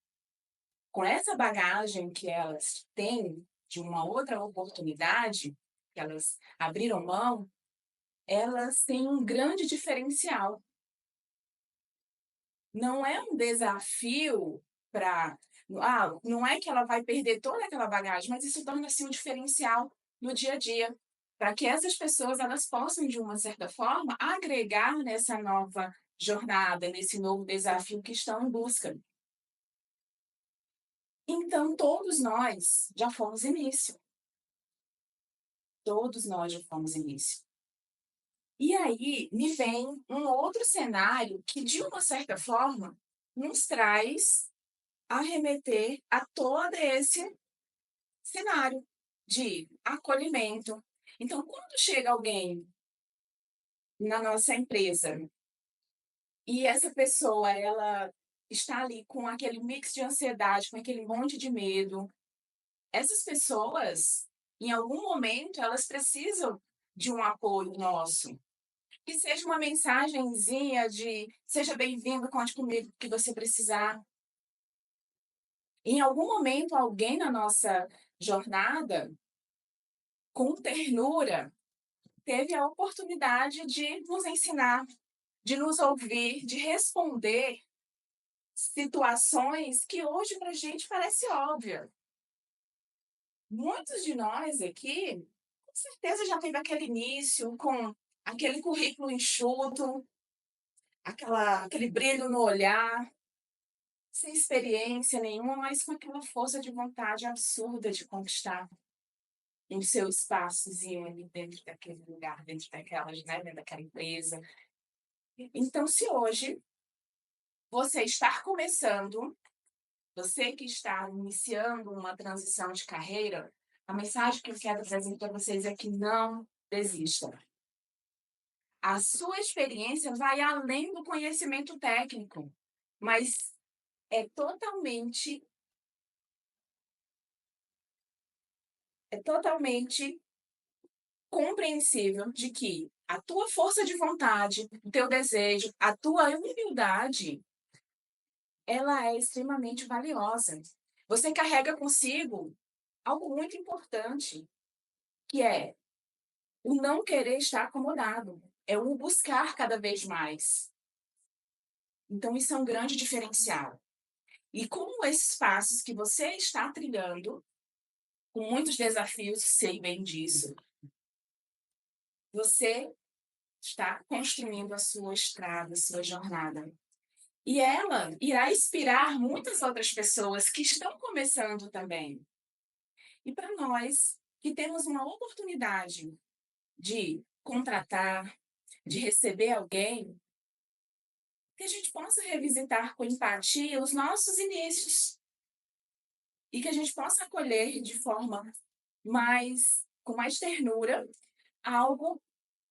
com essa bagagem que elas têm de uma outra oportunidade, que elas abriram mão, elas têm um grande diferencial. Não é um desafio para... não é que ela vai perder toda aquela bagagem, mas isso torna-se um diferencial no dia a dia, para que essas pessoas elas possam, de uma certa forma, agregar nessa nova jornada, nesse novo desafio que estão em busca. Então, todos nós já fomos início. Todos nós já fomos início. E aí, me vem um outro cenário que, de uma certa forma, nos traz a remeter a todo esse cenário de acolhimento. Então, quando chega alguém na nossa empresa e essa pessoa, ela está ali com aquele mix de ansiedade, com aquele monte de medo, essas pessoas, em algum momento, elas precisam de um apoio nosso. Que seja uma mensagenzinha de seja bem-vindo, conte comigo que você precisar. Em algum momento, alguém na nossa jornada, com ternura, teve a oportunidade de nos ensinar, de nos ouvir, de responder situações que hoje para a gente parece óbvia. Muitos de nós aqui, com certeza, já teve aquele início com aquele currículo enxuto, aquele brilho no olhar, sem experiência nenhuma, mas com aquela força de vontade absurda de conquistar o seu espaçozinho ali dentro daquele lugar, dentro daquelas, né, dentro daquela empresa. Então, se hoje você está começando, você que está iniciando uma transição de carreira, a mensagem que eu quero trazer para vocês é que não desista. A sua experiência vai além do conhecimento técnico, mas é totalmente compreensível de que a tua força de vontade, o teu desejo, a tua humildade, ela é extremamente valiosa. Você carrega consigo algo muito importante, que é o não querer estar acomodado, é o buscar cada vez mais. Então, isso é um grande diferencial. E como esses passos que você está trilhando, com muitos desafios, sei bem disso, você está construindo a sua estrada, a sua jornada. E ela irá inspirar muitas outras pessoas que estão começando também. E para nós, que temos uma oportunidade de contratar, de receber alguém, que a gente possa revisitar com empatia os nossos inícios. E que a gente possa acolher de forma com mais ternura,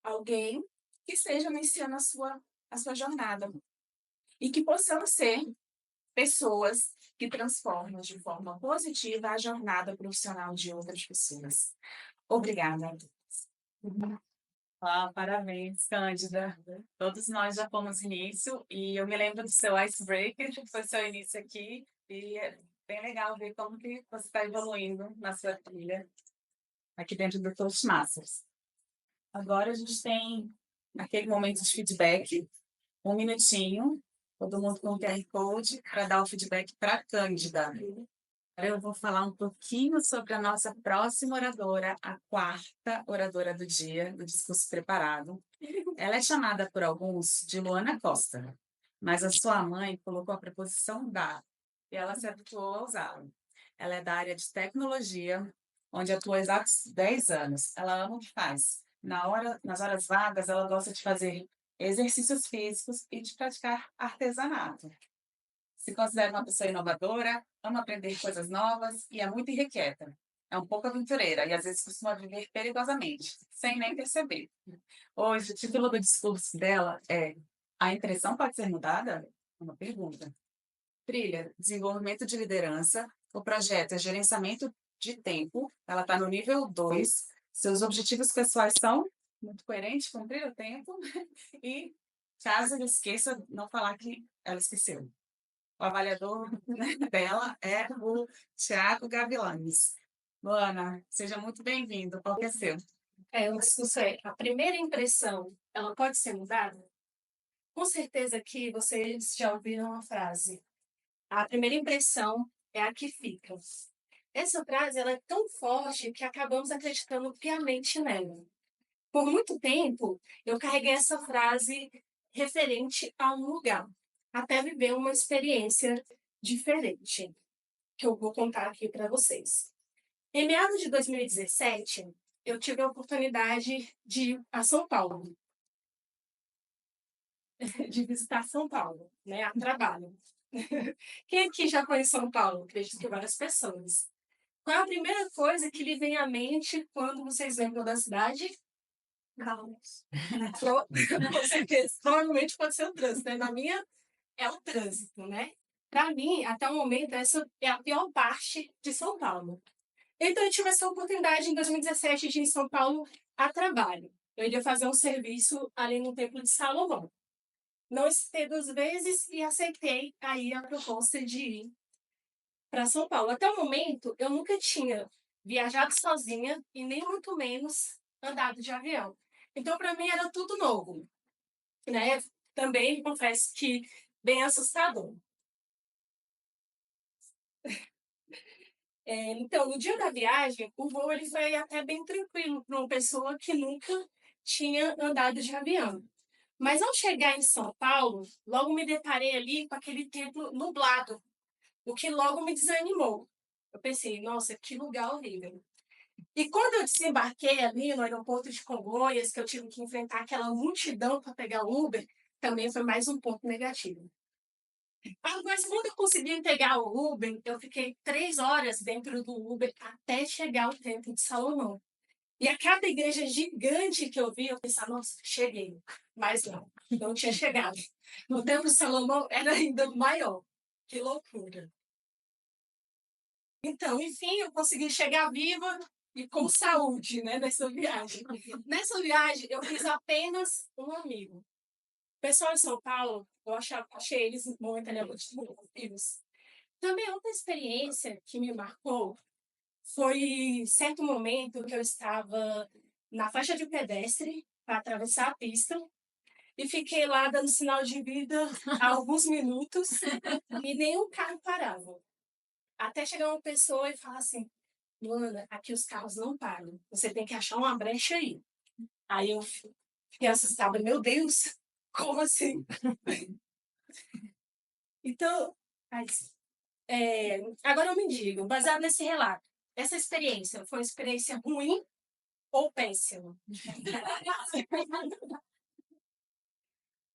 alguém que esteja iniciando a sua jornada. E que possamos ser pessoas que transformam de forma positiva a jornada profissional de outras pessoas. Obrigada. Parabéns, Cândida. Todos nós já fomos início, e eu me lembro do seu icebreaker, que foi seu início aqui, e é bem legal ver como que você está evoluindo na sua trilha aqui dentro do Toastmasters. Agora a gente tem aquele momento de feedback, 1 minutinho, Todo mundo com o QR Code para dar o feedback para a Cândida. Agora eu vou falar um pouquinho sobre a nossa próxima oradora, a quarta oradora do dia, do discurso preparado. Ela é chamada por alguns de Luana Costa, mas a sua mãe colocou a preposição da, e ela se habituou a usá-la. Ela é da área de tecnologia, onde atua há exatos 10 anos. Ela ama o que faz. Nas horas vagas, ela gosta de fazer exercícios físicos e de praticar artesanato. Se considera uma pessoa inovadora, ama aprender coisas novas e é muito irrequieta. É um pouco aventureira e às vezes costuma viver perigosamente, sem nem perceber. Hoje, o título do discurso dela é A Impressão Pode Ser Mudada? Uma pergunta. Trilha, desenvolvimento de liderança. O projeto é gerenciamento de tempo. Ela está no nível 2. Seus objetivos pessoais são muito coerentes, cumprir o tempo. E, caso ele esqueça, não falar que ela esqueceu. O avaliador dela é o Tiago Gavilanes. Luana, seja muito bem-vindo. Qual que é seu? O discurso é: a primeira impressão, ela pode ser mudada? Com certeza que vocês já ouviram a frase: a primeira impressão é a que fica. Essa frase ela é tão forte que acabamos acreditando piamente nela. Por muito tempo, eu carreguei essa frase referente a um lugar, até viver uma experiência diferente, que eu vou contar aqui para vocês. Em meados de 2017, eu tive a oportunidade de ir a São Paulo, de visitar São Paulo, né, a trabalho. Quem aqui já conhece São Paulo? Acredito que várias pessoas. Qual é a primeira coisa que lhe vem à mente quando vocês lembram da cidade? Caos. Com certeza. Provavelmente pode ser o trânsito, né? Na minha, é o trânsito, né? Para mim, até o momento, essa é a pior parte de São Paulo. Então, eu tive essa oportunidade em 2017 de ir em São Paulo a trabalho. Eu iria fazer um serviço ali no Templo de Salomão. Não hesitei 2 vezes e aceitei aí a proposta de ir para São Paulo. Até o momento, eu nunca tinha viajado sozinha e nem muito menos andado de avião. Então, para mim, era tudo novo, né? Também confesso que bem assustador. Então, no dia da viagem, o voo ele foi até bem tranquilo para uma pessoa que nunca tinha andado de avião. Mas ao chegar em São Paulo, logo me deparei ali com aquele tempo nublado, o que logo me desanimou. Eu pensei, nossa, que lugar horrível. E quando eu desembarquei ali no aeroporto de Congonhas, que eu tive que enfrentar aquela multidão para pegar o Uber, também foi mais um ponto negativo. Mas quando eu consegui pegar o Uber, eu fiquei 3 horas dentro do Uber até chegar ao Templo de Salomão. E a cada igreja gigante que eu vi, eu pensava, nossa, cheguei. Mas não tinha chegado. No Templo de Salomão era ainda maior. Que loucura. Então, enfim, eu consegui chegar viva e com saúde, né, nessa viagem. Nessa viagem, eu fiz apenas um amigo. O pessoal de São Paulo, eu achei eles momentaneamente muito amigos. Também outra experiência que me marcou foi certo momento que eu estava na faixa de pedestre para atravessar a pista e fiquei lá dando sinal de vida há alguns minutos e nenhum carro parava. Até chegar uma pessoa e falar assim: Luana, aqui os carros não param, você tem que achar uma brecha aí. Aí eu fiquei assustada, meu Deus, como assim? Então, agora eu me digo, baseado nesse relato, essa experiência foi uma experiência ruim ou péssima?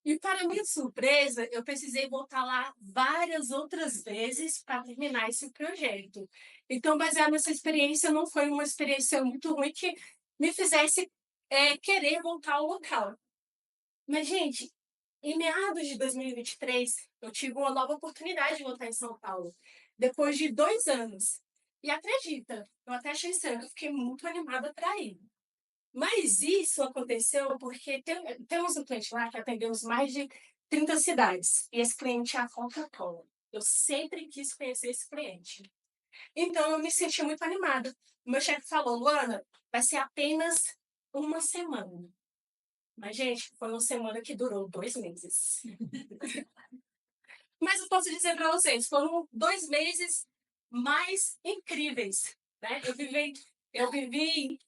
E para minha surpresa, eu precisei voltar lá várias outras vezes para terminar esse projeto. Então, baseado nessa experiência, não foi uma experiência muito ruim que me fizesse querer voltar ao local. Mas, gente, em meados de 2023, eu tive uma nova oportunidade de voltar em São Paulo, depois de 2 anos. E acredita, eu até achei estranho, eu fiquei muito animada para ir. Mas isso aconteceu porque temos um cliente lá que atendemos mais de 30 cidades. E esse cliente é a Coca-Cola. Eu sempre quis conhecer esse cliente. Então, eu me senti muito animada. O meu chefe falou, Luana, vai ser apenas uma semana. Mas, gente, foi uma semana que durou 2 meses. eu posso dizer para vocês? Foram 2 meses mais incríveis, né? Eu vivi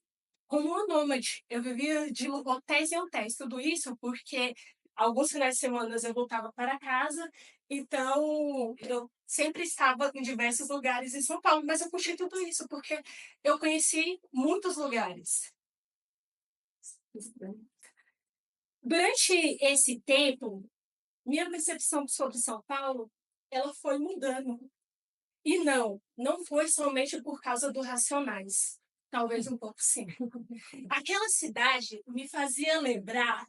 como uma nômade. Eu vivia de hotéis em hotéis. Tudo isso porque alguns finais de semana eu voltava para casa, então eu sempre estava em diversos lugares em São Paulo, mas eu curti tudo isso porque eu conheci muitos lugares. Durante esse tempo, minha percepção sobre São Paulo, ela foi mudando. E não foi somente por causa do Racionais. Talvez um pouco sim. Aquela cidade me fazia lembrar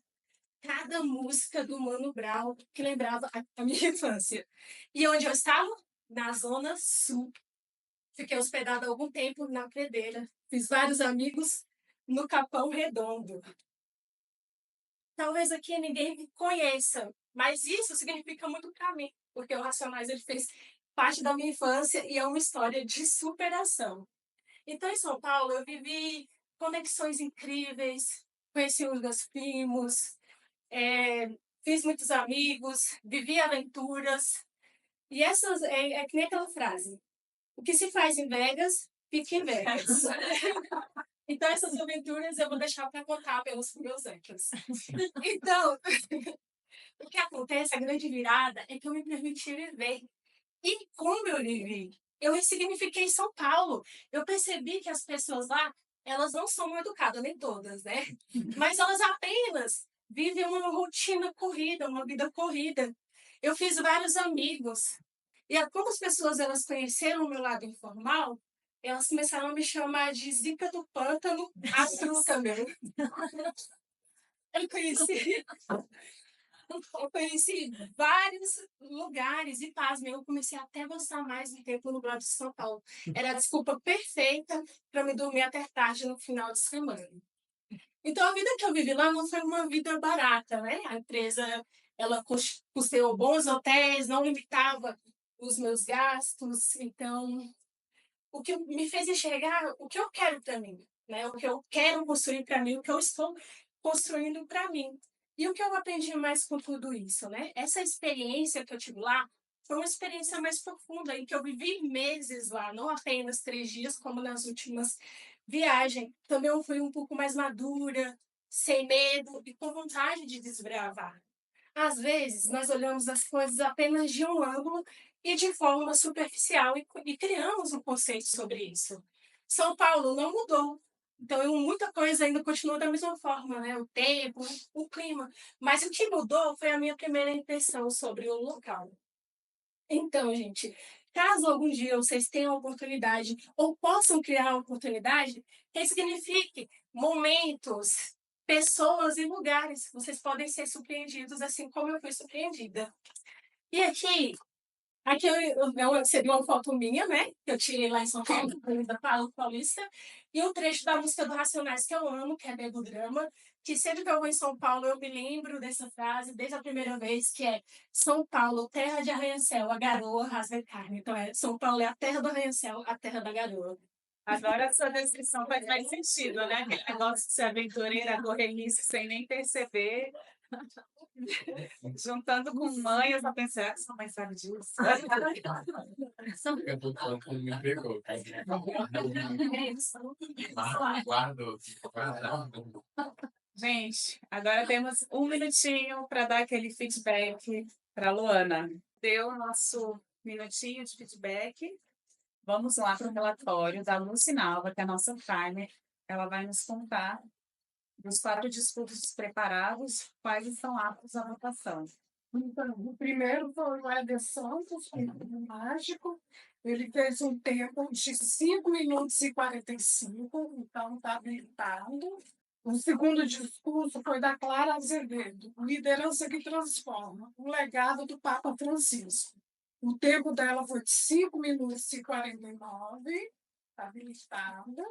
cada música do Mano Brown que lembrava a minha infância. E onde eu estava? Na Zona Sul. Fiquei hospedada há algum tempo na Pedreira. Fiz vários amigos no Capão Redondo. Talvez aqui ninguém me conheça, mas isso significa muito para mim, porque o Racionais ele fez parte da minha infância e é uma história de superação. Então, em São Paulo, eu vivi conexões incríveis, conheci os meus primos, fiz muitos amigos, vivi aventuras. E essas é que nem aquela frase: o que se faz em Vegas, fica em Vegas. Então, essas aventuras eu vou deixar para contar pelos meus anjos. Então, o que acontece, a grande virada, é que eu me permiti viver. E como eu vivi? Eu ressignifiquei São Paulo. Eu percebi que as pessoas lá, elas não são mal educadas, nem todas, né? Mas elas apenas vivem uma rotina corrida, uma vida corrida. Eu fiz vários amigos. E como as pessoas elas conheceram o meu lado informal, elas começaram a me chamar de Zica do Pântano, a truta meu. Eu conheci vários lugares e, pasmem, eu comecei até a gostar mais do tempo no Brado de São Paulo. Era a desculpa perfeita para me dormir até tarde no final de semana. Então, a vida que eu vivi lá não foi uma vida barata, né? A empresa, ela custeou bons hotéis, não limitava os meus gastos. Então, o que me fez enxergar o que eu quero para mim, né? O que eu quero construir para mim, o que eu estou construindo para mim. E o que eu aprendi mais com tudo isso, né? Essa experiência que eu tive lá foi uma experiência mais profunda, em que eu vivi meses lá, não apenas 3 dias, como nas últimas viagens. Também eu fui um pouco mais madura, sem medo e com vontade de desbravar. Às vezes, nós olhamos as coisas apenas de um ângulo e de forma superficial e criamos um conceito sobre isso. São Paulo não mudou. Então, muita coisa ainda continua da mesma forma, né? O tempo, o clima. Mas o que mudou foi a minha primeira impressão sobre o local. Então, gente, caso algum dia vocês tenham a oportunidade ou possam criar a oportunidade, ressignifique momentos, pessoas e lugares. Vocês podem ser surpreendidos assim como eu fui surpreendida. E aqui eu recebi uma foto minha, né? Que eu tirei lá em São Paulo, da Paulista, e um trecho da música do Racionais que eu amo, que é Bebo Drama, que sempre que eu vou em São Paulo eu me lembro dessa frase desde a primeira vez, que é São Paulo, terra de arranha-céu, a garoa rasga a carne. Então São Paulo é a terra do arranha-céu, a terra da garoa. Agora a sua descrição faz mais sentido, né? Aquele negócio de ser aventureira, correr risco sem nem perceber. Juntando com mãe, eu só pensei, ah, sua mãe sabe disso. Eu tô falando que me pegou. Guardo. Gente, agora temos 1 minutinho para dar aquele feedback para a Luana. Deu o nosso minutinho de feedback. Vamos lá para o relatório da Lucinalva, que é a nossa timer. Ela vai nos contar dos 4 discursos preparados, quais estão aptos à votação. Então, o primeiro foi o Éder Santos, o mágico. Ele fez um tempo de 5 minutos e 45, então está habilitado. O segundo discurso foi da Clara Azevedo, Liderança que Transforma, o legado do Papa Francisco. O tempo dela foi de 5 minutos e 49, está habilitada.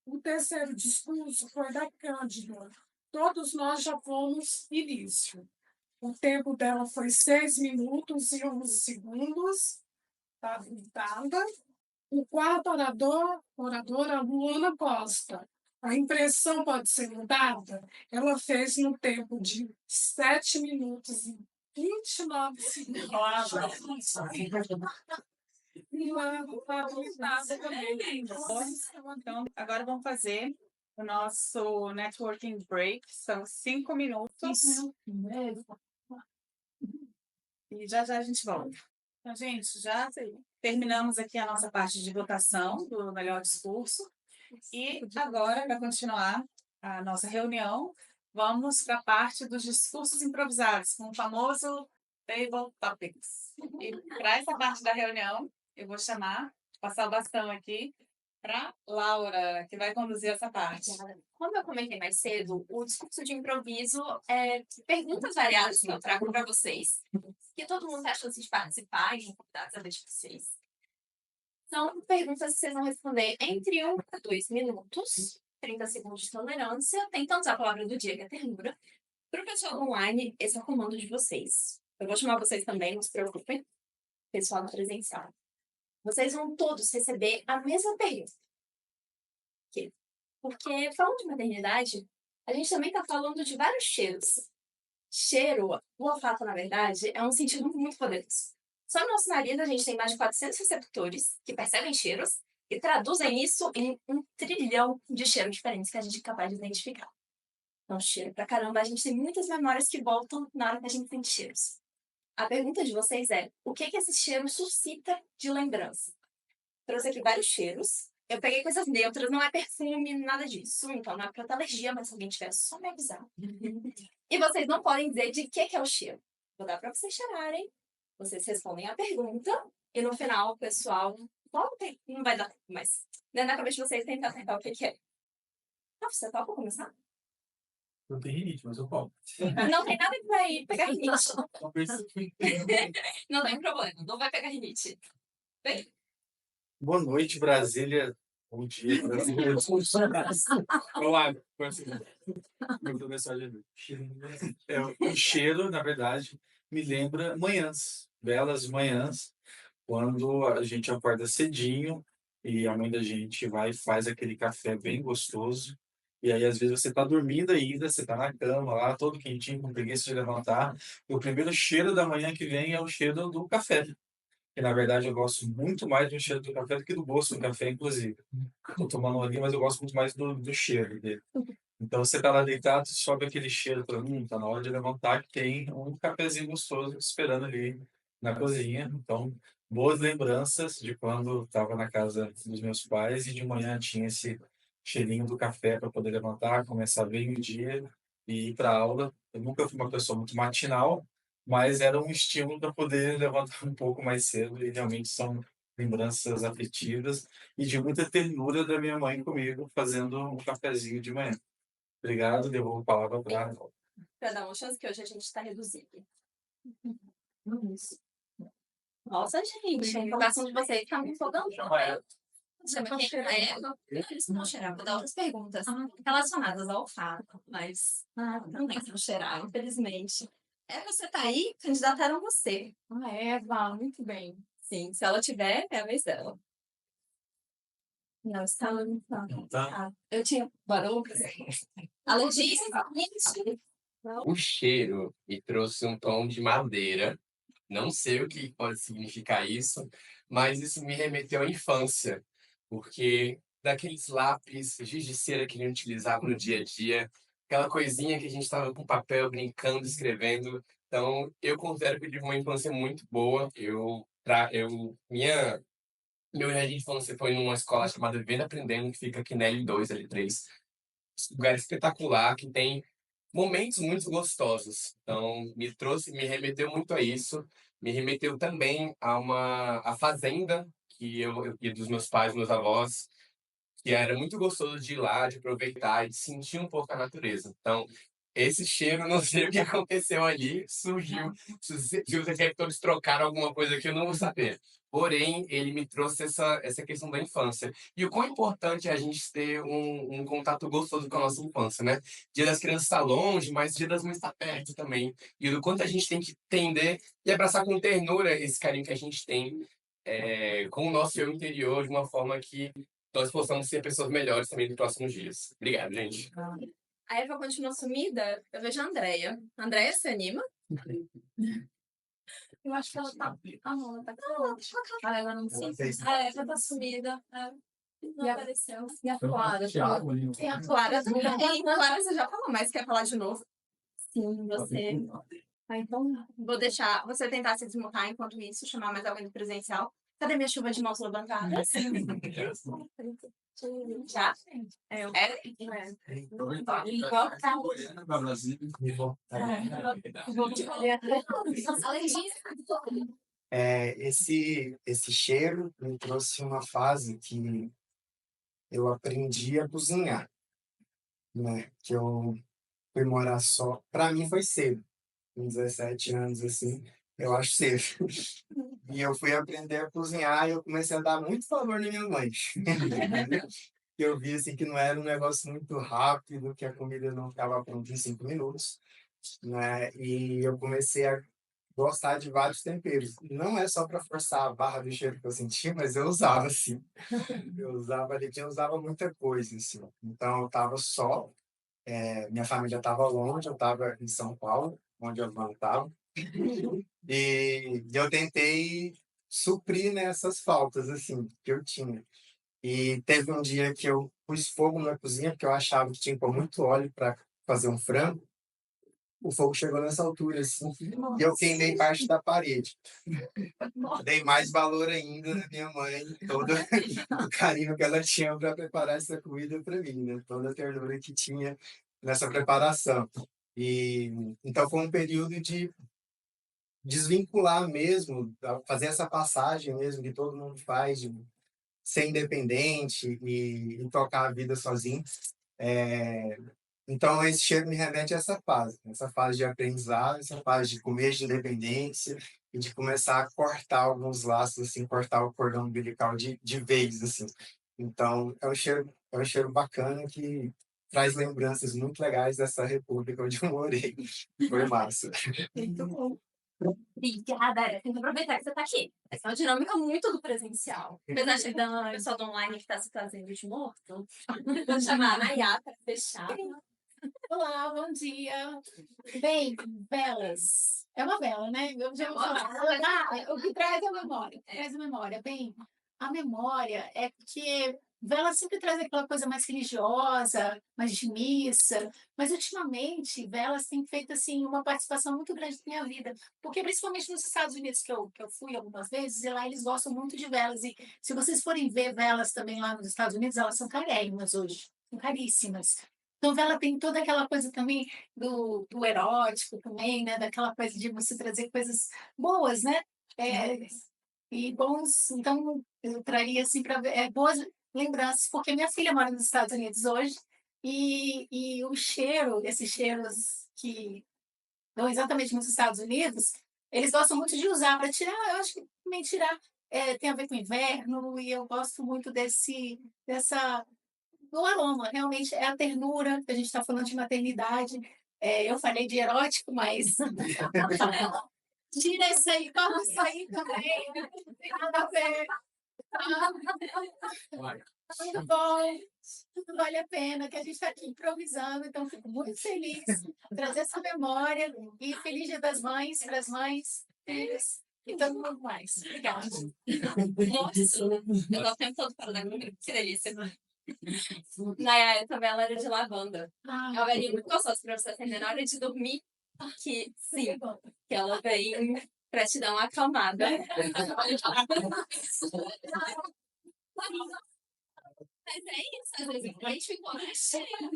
O terceiro discurso foi da Cândida, Todos Nós Já Fomos Início. O tempo dela foi 6 minutos e 11 segundos, está habilitada. O quarto oradora, Luana Costa. A impressão pode ser mudada. Ela fez no tempo de 7 minutos e 29 segundos. Então, agora vamos fazer o nosso networking break. São 5 minutos. E já já a gente volta. Então, gente, já terminamos aqui a nossa parte de votação do melhor discurso. E agora, para continuar a nossa reunião, vamos para a parte dos discursos improvisados, com o famoso Table Topics. E para essa parte da reunião, eu vou passar o bastão aqui para Laura, que vai conduzir essa parte. Como eu comentei mais cedo, o discurso de improviso é perguntas variadas que eu trago para vocês, que todo mundo tem a chance de participar e convidar a saber de vocês. São perguntas que vocês vão responder entre 1 a 2 minutos, 30 segundos de tolerância, tentando usar a palavra do dia, que é ternura. Para o pessoal online, esse é o comando de vocês. Eu vou chamar vocês também, não se preocupem, pessoal do presencial. Vocês vão todos receber a mesma pergunta. Porque, falando de maternidade, a gente também está falando de vários cheiros. Cheiro, o olfato, na verdade, é um sentido muito poderoso. Só no nosso nariz a gente tem mais de 400 receptores que percebem cheiros e traduzem isso em 1 trilhão de cheiros diferentes que a gente é capaz de identificar. Então, cheiro pra caramba, a gente tem muitas memórias que voltam na hora que a gente sente cheiros. A pergunta de vocês é, o que esse cheiro suscita de lembrança? Trouxe aqui vários cheiros. Eu peguei coisas neutras, não é perfume, nada disso. Então, não é pra ter alergia, mas se alguém tiver, é só me avisar. E vocês não podem dizer de que é o cheiro. Vou dar pra vocês cheirarem. Vocês respondem a pergunta. E no final, o pessoal... Não vai dar tempo, mas... Dentro da cabeça de vocês, tentar acertar o que é. Você topa começar? Não tem rinite, mas eu topo. Não tem nada que vai pegar rinite. Não tem problema, não vai pegar rinite. Bem, Boa noite, Brasília. Bom dia, Brasília. Olá, muita mensagem. O cheiro, na verdade, me lembra manhãs, belas manhãs, quando a gente acorda cedinho e a mãe da gente vai e faz aquele café bem gostoso. E aí, às vezes, você tá dormindo ainda, você tá na cama lá, todo quentinho, com preguiça de levantar. E o primeiro cheiro da manhã que vem é o cheiro do café. Que, na verdade, eu gosto muito mais do cheiro do café do que do gosto do café, inclusive. Tô tomando ali, mas eu gosto muito mais do cheiro dele. Então, você tá lá deitado, sobe aquele cheiro para mim, tá na hora de levantar, que tem um cafezinho gostoso esperando ali na cozinha. Então, boas lembranças de quando estava na casa dos meus pais e de manhã tinha esse cheirinho do café para poder levantar, começar bem o dia e ir para aula. Eu nunca fui uma pessoa muito matinal, mas era um estímulo para poder levantar um pouco mais cedo e realmente são lembranças afetivas e de muita ternura da minha mãe comigo fazendo um cafezinho de manhã. Obrigado, devolvo a palavra para dar uma chance, que hoje a gente está reduzido. Nossa, gente, a empolgação de vocês está me empolgando. Eles vão cheirar, vou dar outras perguntas relacionadas ao olfato, mas não tem como cheirar, infelizmente. Você tá aí, candidataram você. Eva, muito bem. Sim, se ela tiver, é a vez dela. Não, está não. Tá. Eu tinha barulho. Alergia, O cheiro me trouxe um tom de madeira. Não sei o que pode significar isso, mas isso me remeteu à infância, porque daqueles lápis, giz de cera que a gente utilizava no dia a dia, aquela coisinha que a gente estava com papel brincando, escrevendo. Então, eu considero que eu tive uma infância muito boa. Meu jardim de infância foi numa escola chamada Vivendo Aprendendo, que fica aqui na L2, L3. Lugar espetacular, que tem momentos muito gostosos. Então, me remeteu muito a isso. Me remeteu também a fazenda que eu ia dos meus pais, meus avós, que era muito gostoso de ir lá, de aproveitar e de sentir um pouco a natureza. Então, esse cheiro, não sei o que aconteceu ali, surgiu. Se os receptores trocaram alguma coisa que eu não vou saber. Porém, ele me trouxe essa questão da infância. E o quão importante é a gente ter um contato gostoso com a nossa infância, né? Dia das crianças está longe, mas Dia das mães está perto também. E do quanto a gente tem que entender e abraçar com ternura esse carinho que a gente tem com o nosso eu interior, de uma forma que nós possamos ser pessoas melhores também nos próximos dias. Obrigado, gente. A Eva continua sumida, eu vejo a Andrea. Andrea, se anima? Eu acho que ela tá. Ah, não, ela tá A Eva não se. A Eva tá sumida. Não apareceu. E a Clara? Tem a Clara também. Clara, você já falou, mas quer falar de novo? Sim, você. Ah, então, vou deixar você tentar se desmutar enquanto isso, chamar mais alguém do presencial. Cadê minha chuva de mãos levantadas? Já? Esse cheiro me trouxe uma fase que eu aprendi a cozinhar, né? Que eu fui morar só. Para mim foi cedo, com 17 anos, assim, eu acho cedo. E eu fui aprender a cozinhar e eu comecei a dar muito valor na minha mãe. Eu vi assim, que não era um negócio muito rápido, que a comida não ficava pronta em 5 minutos, né? E eu comecei a gostar de vários temperos. Não é só para forçar a barra do cheiro que eu sentia, mas eu usava, assim. Eu usava ali, eu usava muita coisa, assim. Então, eu estava só, minha família estava longe, eu estava em São Paulo, onde eu não estava. E eu tentei suprir, né, essas faltas, assim, que eu tinha. E teve um dia que eu pus fogo na cozinha, porque eu achava que tinha que pôr muito óleo para fazer um frango. O fogo chegou nessa altura, assim, e eu queimei parte da parede. Dei mais valor ainda na minha mãe, todo o carinho que ela tinha para preparar essa comida para mim, né? Toda a ternura que tinha nessa preparação. E então foi um período de desvincular mesmo, fazer essa passagem mesmo que todo mundo faz, de ser independente e tocar a vida sozinho. Então, esse cheiro me remete a essa fase de aprendizado, essa fase de começo de independência e de começar a cortar alguns laços, assim, cortar o cordão umbilical de vez, assim. Então, é um cheiro bacana que traz lembranças muito legais dessa república onde eu morei. Foi massa. Muito bom. Obrigada, tem que aproveitar que você está aqui. Essa é uma dinâmica muito do presencial. Apesar de o pessoal do online que está se fazendo de morto, vou chamar a Nayá para fechar. Olá, bom dia. Bem, velas. É uma vela, né? Eu já vou falar. O que traz a memória? Traz a memória. Bem, a memória é porque vela sempre traz aquela coisa mais religiosa, mais de missa. Mas ultimamente, velas têm feito assim uma participação muito grande na minha vida. Porque principalmente nos Estados Unidos, que eu fui algumas vezes, e lá eles gostam muito de velas. E se vocês forem ver velas também lá nos Estados Unidos, elas são carérrimas hoje. São caríssimas. Então, ela tem toda aquela coisa também do erótico também, né? Daquela coisa de você trazer coisas boas, né? E bons. Então, eu traria assim para boas lembranças, porque minha filha mora nos Estados Unidos hoje e o cheiro, esses cheiros que dão exatamente nos Estados Unidos, eles gostam muito de usar para tirar. Eu acho que também tirar tem a ver com inverno e eu gosto muito dessa do aroma, realmente é a ternura, que a gente está falando de maternidade. Eu falei de erótico, mas tira isso aí, toma isso aí também, não tem nada a ver. Muito bom, tudo vale a pena, que a gente está aqui improvisando, então fico muito feliz de trazer essa memória e feliz Dia das Mães para as mães, filhos e todo mundo mais. Obrigada. Nossa, eu tô o tempo todo falando agora, que delícia. Nayá, também ela era de lavanda. É uma velhinha muito gostosa pra você atender na hora de dormir. Que sim, que ela vem pra te dar uma acalmada. Mas é isso, às vezes a gente ficou cheio.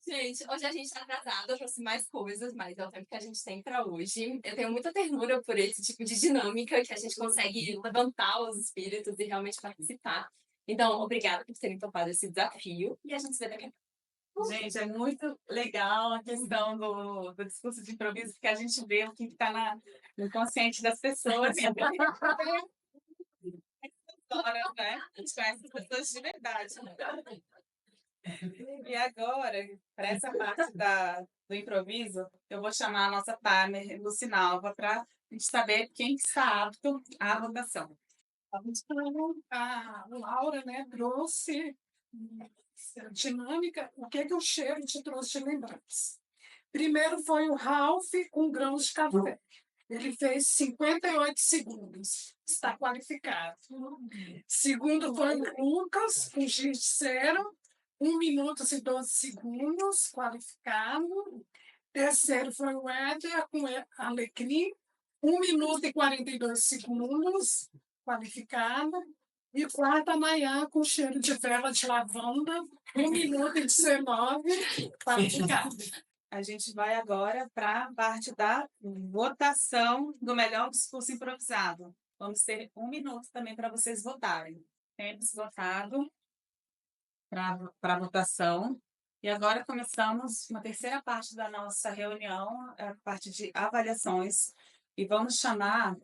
Gente, hoje a gente tá atrasado, eu trouxe mais coisas, mas é o tempo que a gente tem pra hoje. Eu tenho muita ternura por esse tipo de dinâmica que a gente consegue levantar os espíritos e realmente participar. Então, obrigada por terem topado esse desafio e a gente se vê daqui a pouco. Gente, é muito legal a questão do discurso de improviso, porque a gente vê o que está no consciente das pessoas. Né? A gente conhece as pessoas de verdade. E agora, para essa parte do improviso, eu vou chamar a nossa partner, Lucinalva, para a gente saber quem que está apto à votação. Então, a Laura, né, trouxe dinâmica, o que que o cheiro te trouxe de lembrança? Primeiro foi o Ralph com grãos de café. Ele fez 58 segundos. Está qualificado. Segundo foi o Lucas com giz de cera. 1 minuto e 12 segundos, qualificado. Terceiro foi o Éder com alecrim. 1 minuto e 42 segundos, qualificado. E quarto, a Mayan com cheiro de vela de lavanda. 1 minuto e 19, qualificado. A gente vai agora para a parte da votação do melhor discurso improvisado. Vamos ter 1 minuto também para vocês votarem. Temos votado para a votação. E agora começamos uma terceira parte da nossa reunião, a parte de avaliações. E vamos chamar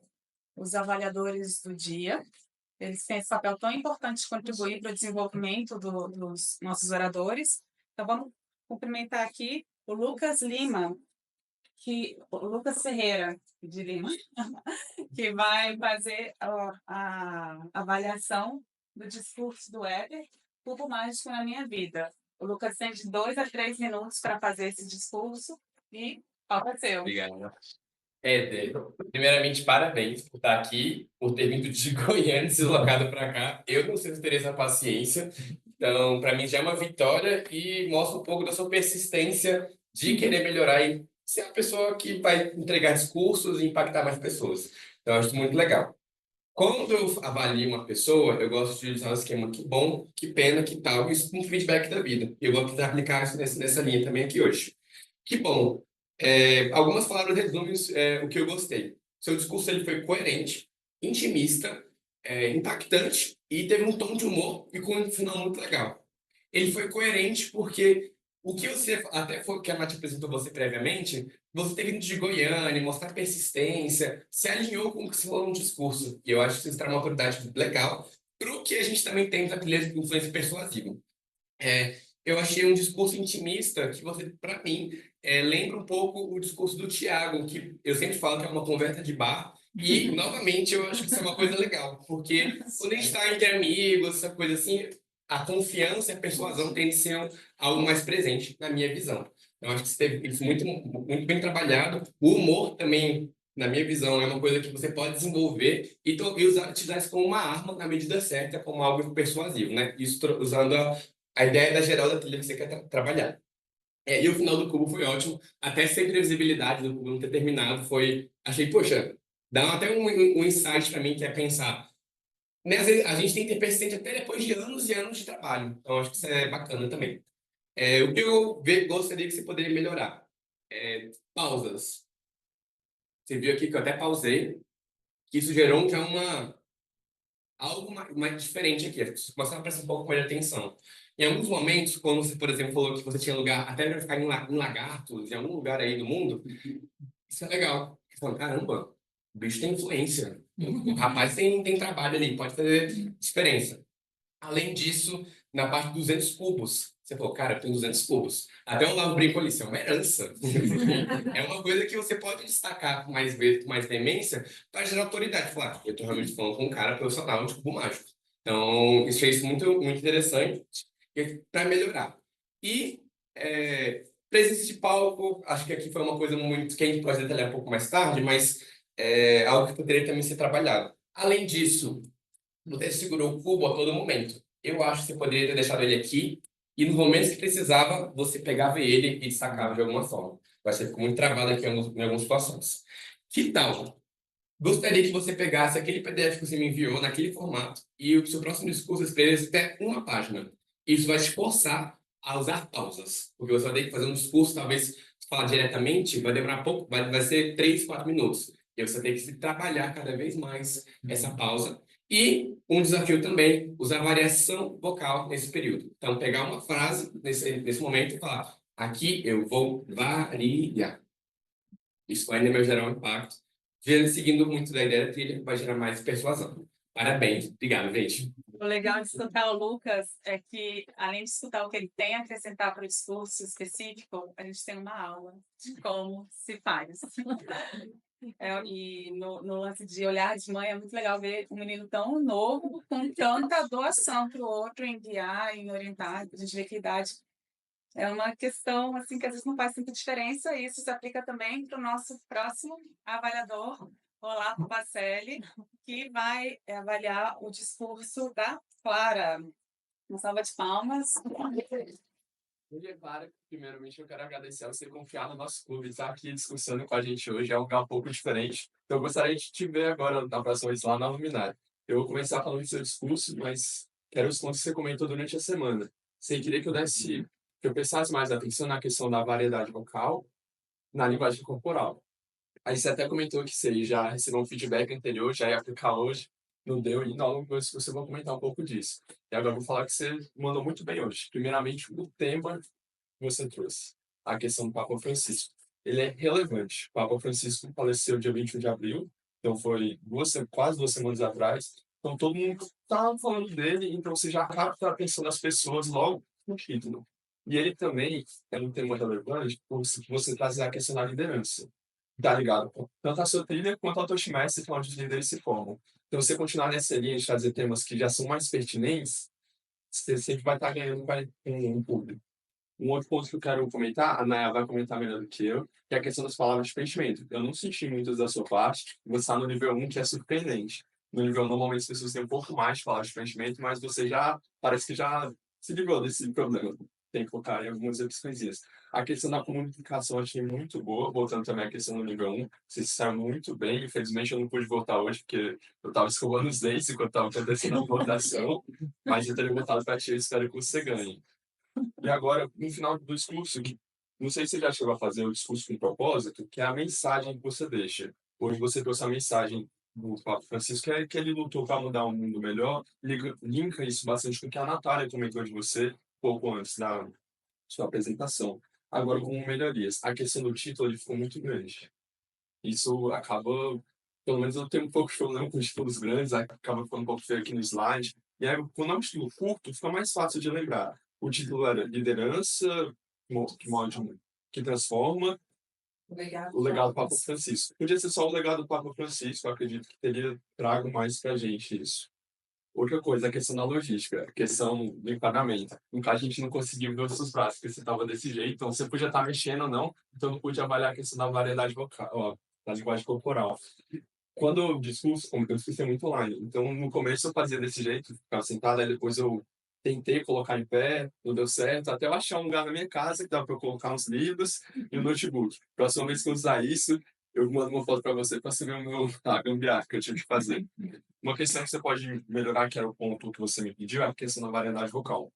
os avaliadores do dia. Eles têm esse papel tão importante de contribuir para o desenvolvimento dos nossos oradores. Então, vamos cumprimentar aqui o Lucas Lima, o Lucas Ferreira de Lima, que vai fazer a avaliação do discurso do Éder, Cubo Mágico na Minha Vida. O Lucas tem de 2 a 3 minutos para fazer esse discurso e falta seu. Obrigado. Éder, primeiramente, parabéns por estar aqui, por ter vindo de Goiânia, se deslocado para cá. Eu não sei se teria essa paciência. Então, para mim, já é uma vitória e mostra um pouco da sua persistência de querer melhorar e ser a pessoa que vai entregar discursos e impactar mais pessoas. Então, eu acho muito legal. Quando eu avalio uma pessoa, eu gosto de usar o esquema que bom, que pena, que tal, isso com feedback da vida. E eu vou tentar aplicar isso nessa linha também aqui hoje. Que bom. Algumas palavras resumem o que eu gostei. Seu discurso ele foi coerente, intimista, impactante e teve um tom de humor e com um final muito legal. Ele foi coerente porque o que você, até foi que a Nath apresentou você previamente, você teve vindo de Goiânia, mostrar persistência, se alinhou com o que se falou no discurso. E eu acho que isso traz uma autoridade legal para o que a gente também tem na trilha de influência persuasiva. Eu achei um discurso intimista que você, para mim, lembra um pouco o discurso do Tiago, que eu sempre falo que é uma conversa de bar. E, novamente, eu acho que isso é uma coisa legal, porque quando a gente está entre amigos, essa coisa assim, a confiança e a persuasão tendem a ser algo mais presente, na minha visão. Eu acho que você teve isso muito, muito bem trabalhado. O humor também, na minha visão, é uma coisa que você pode desenvolver e utilizar isso como uma arma na medida certa, como algo persuasivo, né? Isso usando a ideia da geral da trilha que você quer trabalhar. E o final do cubo foi ótimo. Até sem previsibilidade do cubo não ter terminado, achei, poxa, dá até um insight para mim, que é pensar. Né, às vezes, a gente tem que ter persistente até depois de anos e anos de trabalho. Então, acho que isso é bacana também. O que eu gostaria que você poderia melhorar? Pausas. Você viu aqui que eu até pausei, que isso gerou já algo mais diferente aqui. As pessoas começaram a prestar um pouco mais de atenção. Em alguns momentos, quando você, por exemplo, falou que você tinha lugar até para ficar em lagartos, em algum lugar aí do mundo, isso é legal. Você fala, caramba, o bicho tem influência. O rapaz tem trabalho ali, pode fazer diferença. Além disso, na parte dos 200 cubos, você falou, cara, tem 200 cubos. Até o Lavo brincou ali, isso é uma herança. É uma coisa que você pode destacar com mais vezes, com mais demência, para gerar autoridade. Falar, eu estou realmente falando com um cara profissional de cubo mágico. Então, isso é muito, muito interessante para melhorar. E presença de palco, acho que aqui foi uma coisa muito que a gente pode detalhar um pouco mais tarde, mas algo que poderia também ser trabalhado. Além disso, você segurou o cubo a todo momento. Eu acho que você poderia ter deixado ele aqui e nos momentos que precisava, você pegava ele e destacava de alguma forma. Você ficou muito travado aqui em algumas situações. Que tal? Gostaria que você pegasse aquele PDF que você me enviou naquele formato e o seu próximo discurso escrevesse até uma página. Isso vai te forçar a usar pausas, porque você vai ter que fazer um discurso, talvez falar diretamente, vai demorar pouco, vai ser 3, 4 minutos. E você tem que se trabalhar cada vez mais essa pausa. E um desafio também, usar variação vocal nesse período. Então, pegar uma frase nesse momento e falar, aqui eu vou variar. Isso vai ainda gerar um impacto. Seguindo muito da ideia da trilha, vai gerar mais persuasão. Parabéns. Obrigado, gente. O legal de escutar o Lucas é que, além de escutar o que ele tem a acrescentar para o discurso específico, a gente tem uma aula de como se faz. E no lance de olhar de mãe, é muito legal ver um menino tão novo com tanta doação para o outro, em guiar, em orientar. A gente vê que a idade é uma questão assim que às vezes não faz tanta diferença, e isso se aplica também para o nosso próximo avaliador, Olavo Pacelli, que vai avaliar o discurso da Clara. Uma salva de palmas. Clara, primeiramente eu quero agradecer a você confiar no nosso clube, estar aqui discussando com a gente hoje, é um lugar um pouco diferente. Então eu gostaria de te ver agora na próxima vez lá na Luminária. Eu vou começar falando do seu discurso, mas quero os pontos que você comentou durante a semana. Você queria que eu prestasse mais atenção na questão da variedade vocal na linguagem corporal. Aí você até comentou que você já recebeu um feedback anterior, já ia aplicar hoje, não deu ainda, ao longo do discurso eu vou comentar um pouco disso. E agora eu vou falar que você mandou muito bem hoje. Primeiramente, o tema que você trouxe, a questão do Papa Francisco. Ele é relevante. O Papa Francisco faleceu dia 21 de abril, então foi quase 2 semanas atrás. Então todo mundo estava falando dele, então você já capta a atenção das pessoas logo no título. E ele também é um tema relevante por você trazer a questão da liderança. Tá ligado? Tanto a sua trilha quanto a autoestima que onde os líderes se formam. Então, você continuar nessa linha de trazer temas que já são mais pertinentes, você sempre vai estar ganhando com um público. Um outro ponto que eu quero comentar, a Naya vai comentar melhor do que eu, que é a questão das palavras de preenchimento. Eu não senti muitas da sua parte, você está no nível 1, que é surpreendente. No nível 1, normalmente as pessoas têm um pouco mais de palavras de preenchimento, mas você já, parece que já se livrou desse problema. Tem que focar em algumas opções. A questão da comunicação eu achei muito boa, voltando também à questão do nível 1, você está muito bem. Infelizmente eu não pude voltar hoje, porque eu estava escovando os dentes enquanto estava acontecendo a votação, mas eu teria voltado para ti, eu espero que você ganhe. E agora, no final do discurso, não sei se você já chegou a fazer o discurso com propósito, que é a mensagem que você deixa. Hoje você trouxe a mensagem do Papa Francisco, que ele lutou para mudar um mundo melhor, linka isso bastante com o que a Natália comentou de você pouco antes da sua apresentação. Agora, como melhorias, a questão do título ele ficou muito grande. Isso acaba, pelo menos eu tenho um pouco de problema com títulos grandes, acaba ficando um pouco feio aqui no slide. E aí, quando é um título curto, fica mais fácil de lembrar. O título era Liderança, que transforma, o legado do Papa Francisco. Podia ser só o legado do Papa Francisco, eu acredito que teria trago mais pra gente isso. Outra coisa, a questão da logística, a questão do enquadramento. No caso, a gente não conseguiu ver os seus braços, porque você estava desse jeito, então você podia estar mexendo ou não, então não podia avaliar a questão da variedade vocal, ó, da linguagem corporal. Quando o discurso, como eu discurso é muito online, então no começo eu fazia desse jeito, ficava sentado, aí depois eu tentei colocar em pé, não deu certo, até eu achar um lugar na minha casa que dava para eu colocar uns livros e um notebook. Próxima vez que eu usar isso, eu mando uma foto para você para você ver a gambiarra que eu tive que fazer. Uma questão que você pode melhorar, que era o ponto que você me pediu, é a questão da variedade vocal.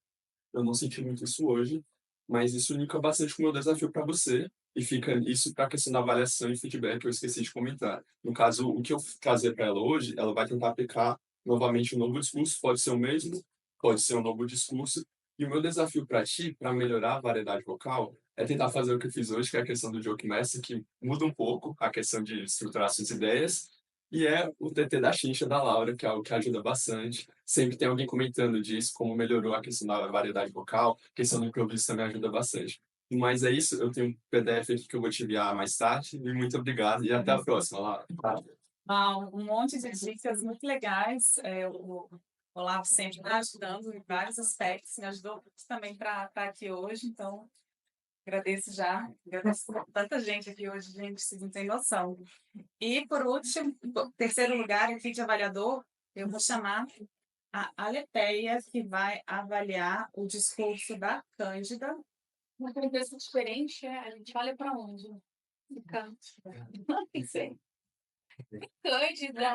Eu não senti muito isso hoje, mas isso linka bastante com o meu desafio para você, e fica isso para a questão da avaliação e feedback que eu esqueci de comentar. No caso, o que eu trazer para ela hoje, ela vai tentar aplicar novamente um novo discurso, pode ser o mesmo, pode ser um novo discurso, e o meu desafio para ti, para melhorar a variedade vocal, é tentar fazer o que eu fiz hoje, que é a questão do Joke Master, que muda um pouco a questão de estruturar suas ideias, e é o TT da Xincha, da Laura, que é algo que ajuda bastante. Sempre tem alguém comentando disso, como melhorou a questão da variedade vocal, a questão do improviso também ajuda bastante. Mas é isso, eu tenho um PDF aqui que eu vou te enviar mais tarde, e muito obrigado, e até a próxima, Laura. Um monte de dicas muito legais. O Olavo sempre está ajudando em vários aspectos, me ajudou muito também para estar aqui hoje, então agradeço por tanta gente aqui hoje, gente, vocês não têm noção. E, por último, terceiro lugar aqui de avaliador, eu vou chamar a Aletheia, que vai avaliar o discurso da Cândida. Uma contexto diferente, a gente olha para onde? No canto. Não sei. Cândida,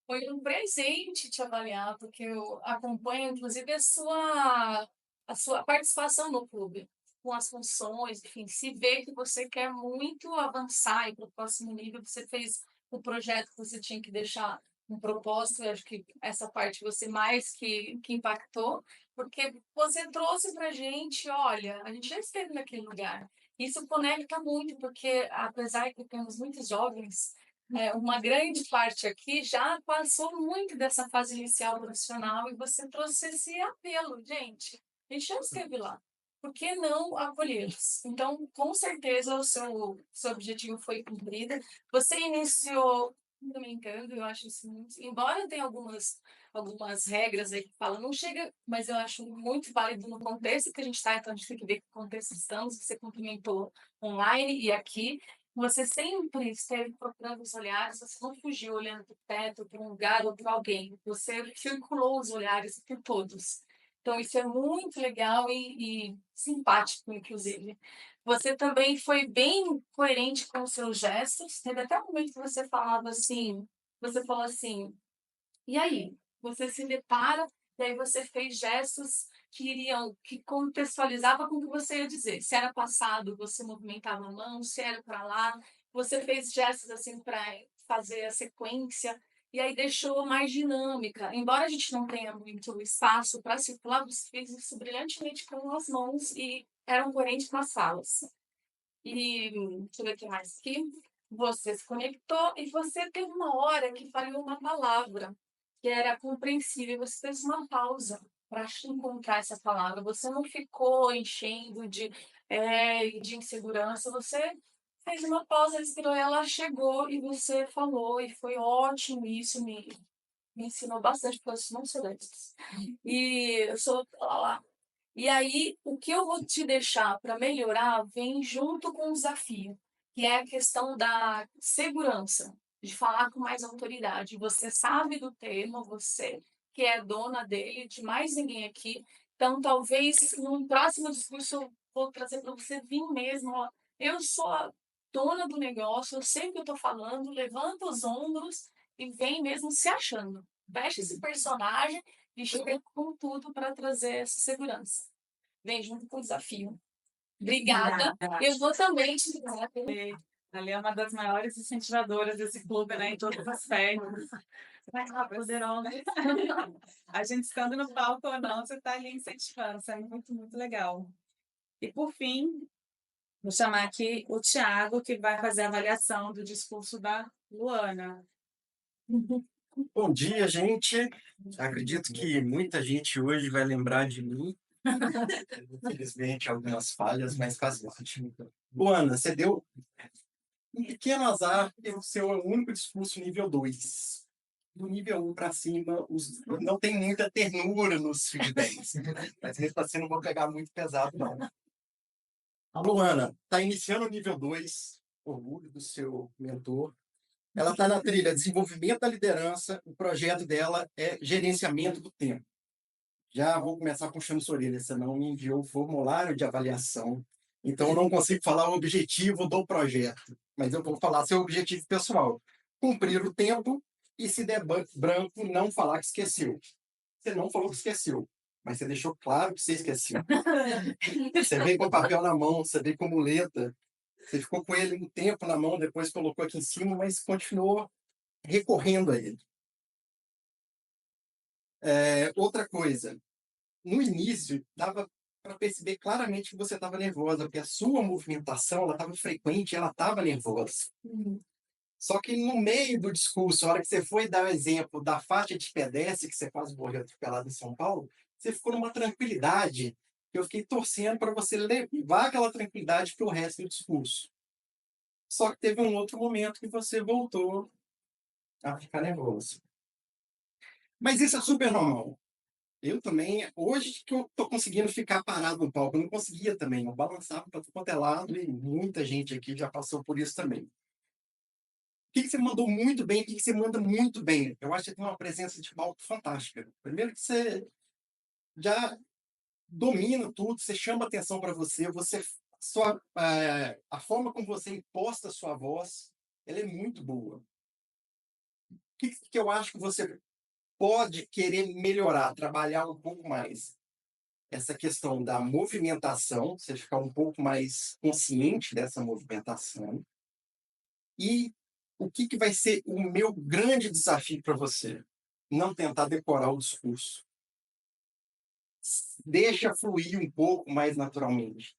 foi um presente te avaliar, porque eu acompanho, inclusive, a sua participação no clube, com as funções, enfim, se vê que você quer muito avançar e para o próximo nível, você fez o projeto que você tinha que deixar um propósito, eu acho que essa parte você mais que impactou, porque você trouxe para a gente, olha, a gente já esteve naquele lugar. Isso conecta muito, porque apesar que temos muitos jovens, uma grande parte aqui já passou muito dessa fase inicial profissional e você trouxe esse apelo, gente. A gente já esteve lá. por que não acolhê-los? Então, com certeza, o seu objetivo foi cumprido. Você iniciou comunicando, eu acho isso muito... Embora tenha algumas regras aí que falam, não chega, mas eu acho muito válido no contexto que a gente está, então a gente tem que ver que contexto estamos. Você cumprimentou online e aqui. Você sempre esteve procurando os olhares, você não fugiu olhando para o teto, para um lugar ou para alguém. Você circulou os olhares por todos. Então, isso é muito legal e simpático, inclusive. Você também foi bem coerente com os seus gestos. Teve até um momento que você falava assim, você falou assim, e aí? Você se depara, e aí você fez gestos que contextualizava com o que você ia dizer. Se era passado, você movimentava a mão, se era para lá, você fez gestos assim para fazer a sequência, e aí deixou mais dinâmica. Embora a gente não tenha muito espaço para circular, você fez isso brilhantemente com as mãos e eram coerentes com as falas. E deixa eu ver o que mais aqui. Você se conectou e você teve uma hora que falhou uma palavra que era compreensível. Você fez uma pausa para encontrar essa palavra. Você não ficou enchendo de insegurança. Você fez uma pausa, respirou, ela chegou e você falou. E foi ótimo isso, me ensinou bastante, porque eu não sou dessas. E eu sou lá. E aí, o que eu vou te deixar para melhorar vem junto com o desafio, que é a questão da segurança, de falar com mais autoridade. Você sabe do tema, você que é dona dele, de mais ninguém aqui. Então, talvez num próximo discurso eu vou trazer para você vir mesmo. Ó, eu sou a dona do negócio, eu sei o que eu estou falando, levanta os ombros e vem mesmo se achando. Veste esse personagem e chega com tudo para trazer essa segurança. Vem junto com o desafio. Obrigada. Eu vou também te dar. Ali é uma das maiores incentivadoras desse clube, né? Em todas as festas. Poderosa. A gente estando no palco ou não, você está ali incentivando. Isso é muito, muito legal. E, por fim, vou chamar aqui o Thiago, que vai fazer a avaliação do discurso da Luana. Bom dia, gente. Acredito que muita gente hoje vai lembrar de mim. Infelizmente, algumas falhas, mas faz parte. Luana, você deu um pequeno azar pelo seu único discurso nível 2. Do nível 1 para cima, não tem muita ternura nos feedbacks. Mas mesmo assim, não vou pegar muito pesado, não. A Luana está iniciando o nível 2, orgulho do seu mentor. Ela está na trilha desenvolvimento da liderança, o projeto dela é gerenciamento do tempo. Já vou começar puxando sua orelha, você não me enviou o formulário de avaliação, então eu não consigo falar o objetivo do projeto, mas eu vou falar seu objetivo pessoal. Cumprir o tempo e, se der branco, não falar que esqueceu. Você não falou que esqueceu, mas você deixou claro que você esqueceu. Você veio com o papel na mão, você veio com muleta, você ficou com ele um tempo na mão, depois colocou aqui em cima, mas continuou recorrendo a ele. Outra coisa, no início, dava para perceber claramente que você estava nervosa, porque a sua movimentação estava frequente, ela estava nervosa. Só que no meio do discurso, a hora que você foi dar o exemplo da faixa de pedestre, que você quase morreu atropelado em São Paulo, você ficou numa tranquilidade, que eu fiquei torcendo para você levar aquela tranquilidade para o resto do discurso. Só que teve um outro momento que você voltou a ficar nervoso. Mas isso é super normal. Eu também, hoje que eu estou conseguindo ficar parado no palco, eu não conseguia também, eu balançava para todo quanto é lado e muita gente aqui já passou por isso também. O que você mandou muito bem, o que você manda muito bem? Eu acho que você tem uma presença de palco fantástica. Primeiro que você já domina tudo, você chama atenção para você, a forma como você imposta a sua voz, ela é muito boa. O que eu acho que você pode querer melhorar, trabalhar um pouco mais? Essa questão da movimentação, você ficar um pouco mais consciente dessa movimentação. E o que vai ser o meu grande desafio para você? Não tentar decorar o discurso. Deixa fluir um pouco mais naturalmente.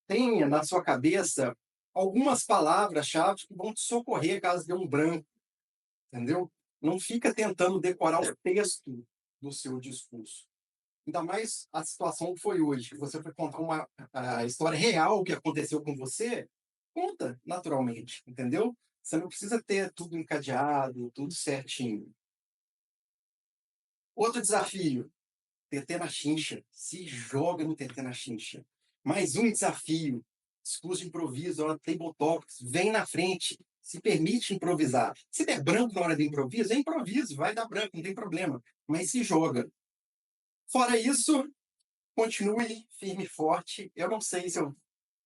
Tenha na sua cabeça algumas palavras-chave que vão te socorrer caso dê um branco. Entendeu? Não fica tentando decorar o texto do seu discurso. Ainda mais a situação que foi hoje, que você foi contar a história real que aconteceu com você, conta naturalmente, entendeu? Você não precisa ter tudo encadeado, tudo certinho. Outro desafio, TT na chincha. Se joga no TT na chincha. Mais um desafio, discurso de improviso, hora tabletop, vem na frente, se permite improvisar. Se der branco na hora do improviso, é improviso, vai dar branco, não tem problema, mas se joga. Fora isso, continue firme e forte. Eu não sei se eu,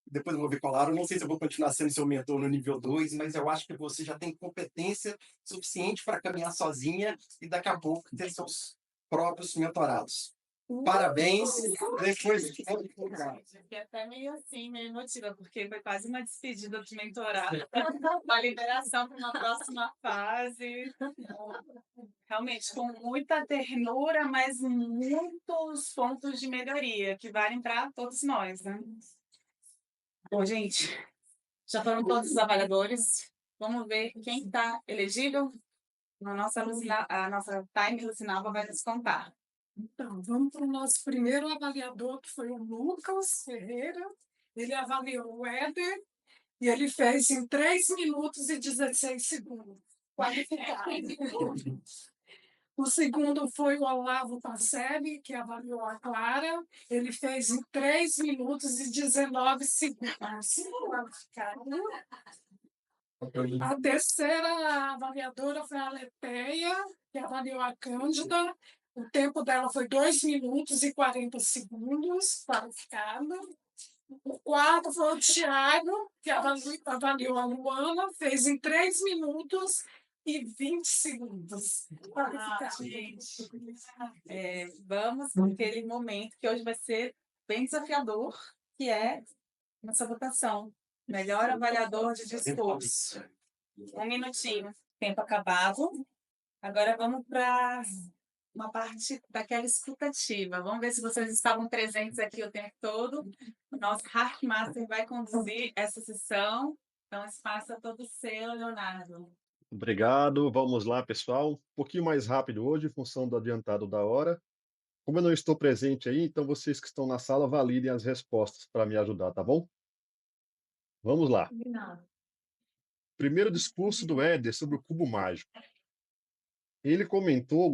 depois eu vou ver com a Lara, eu não sei se eu vou continuar sendo seu mentor no nível 2, mas eu acho que você já tem competência suficiente para caminhar sozinha e daqui a pouco ter seus próprios mentorados. Parabéns. Depois. Fiquei até meio assim, meio emotiva, porque foi quase uma despedida do mentorado, uma liberação para uma próxima fase. Realmente, com muita ternura, mas muitos pontos de melhoria que valem para todos nós, né? Bom, gente, já foram todos os avaliadores. Vamos ver quem está elegível. A nossa timer Lucinalva vai nos contar. Então, vamos para o nosso primeiro avaliador, que foi o Lucas Ferreira. Ele avaliou o Éder e ele fez em 3 minutos e 16 segundos. Qualificado. O segundo foi o Olavo Pacelli, que avaliou a Clara. Ele fez em 3 minutos e 19 segundos. Qualificado. A terceira avaliadora foi a Leteia, que avaliou a Cândida. O tempo dela foi 2 minutos e 40 segundos, qualificado. O quarto foi o Thiago, que avaliou a Luana, fez em 3 minutos e 20 segundos. Gente, vamos para aquele momento que hoje vai ser bem desafiador, que é nossa votação. Melhor avaliador de discurso. 1 minutinho. Tempo acabado. Agora vamos para uma parte daquela escutativa. Vamos ver se vocês estavam presentes aqui o tempo todo. O nosso Hackmaster vai conduzir essa sessão. Então, espaço é todo seu, Leonardo. Obrigado. Vamos lá, pessoal. Um pouquinho mais rápido hoje, em função do adiantado da hora. Como eu não estou presente aí, então vocês que estão na sala validem as respostas para me ajudar, tá bom? Vamos lá. Primeiro discurso do Éder sobre o cubo mágico. Ele comentou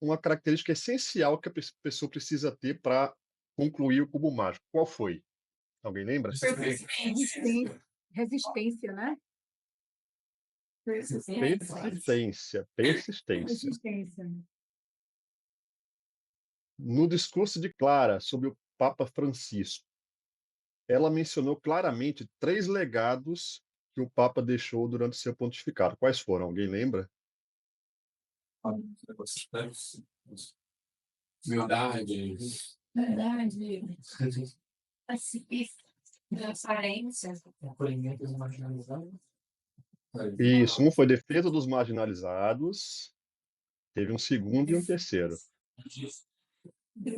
uma característica essencial que a pessoa precisa ter para concluir o cubo mágico. Qual foi? Alguém lembra? Resistência, né? Persistência. Resistência. No discurso de Clara sobre o Papa Francisco, ela mencionou claramente 3 legados que o Papa deixou durante seu pontificado. Quais foram? Alguém lembra? Humildade. Verdade. Transparência. Isso, um foi defesa dos marginalizados, teve um segundo e um terceiro.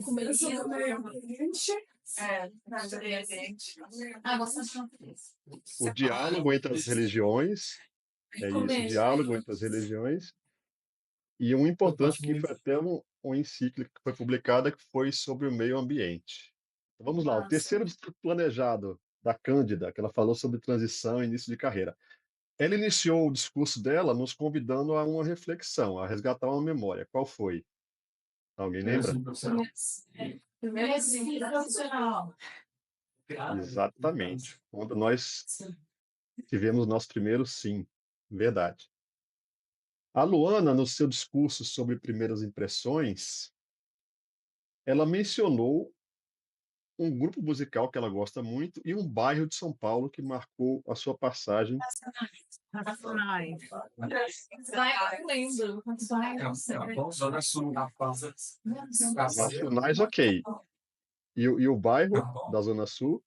Começo do meio ambiente. O diálogo entre as religiões, é isso, o diálogo entre as religiões. E um importante que foi até um encíclica que foi publicada, que foi sobre o meio ambiente. Então, vamos lá, o terceiro discurso planejado da Cândida, que ela falou sobre transição e início de carreira. Ela iniciou o discurso dela nos convidando a uma reflexão, a resgatar uma memória. Qual foi? Alguém lembra? Primeiro profissional. Exatamente. Quando nós tivemos nosso primeiro sim, verdade. A Luana, no seu discurso sobre primeiras impressões, ela mencionou um grupo musical que ela gosta muito e um bairro de São Paulo que marcou a sua passagem. Nacionais. Zona Sul. Nacionais, ok. E o bairro da Zona Sul?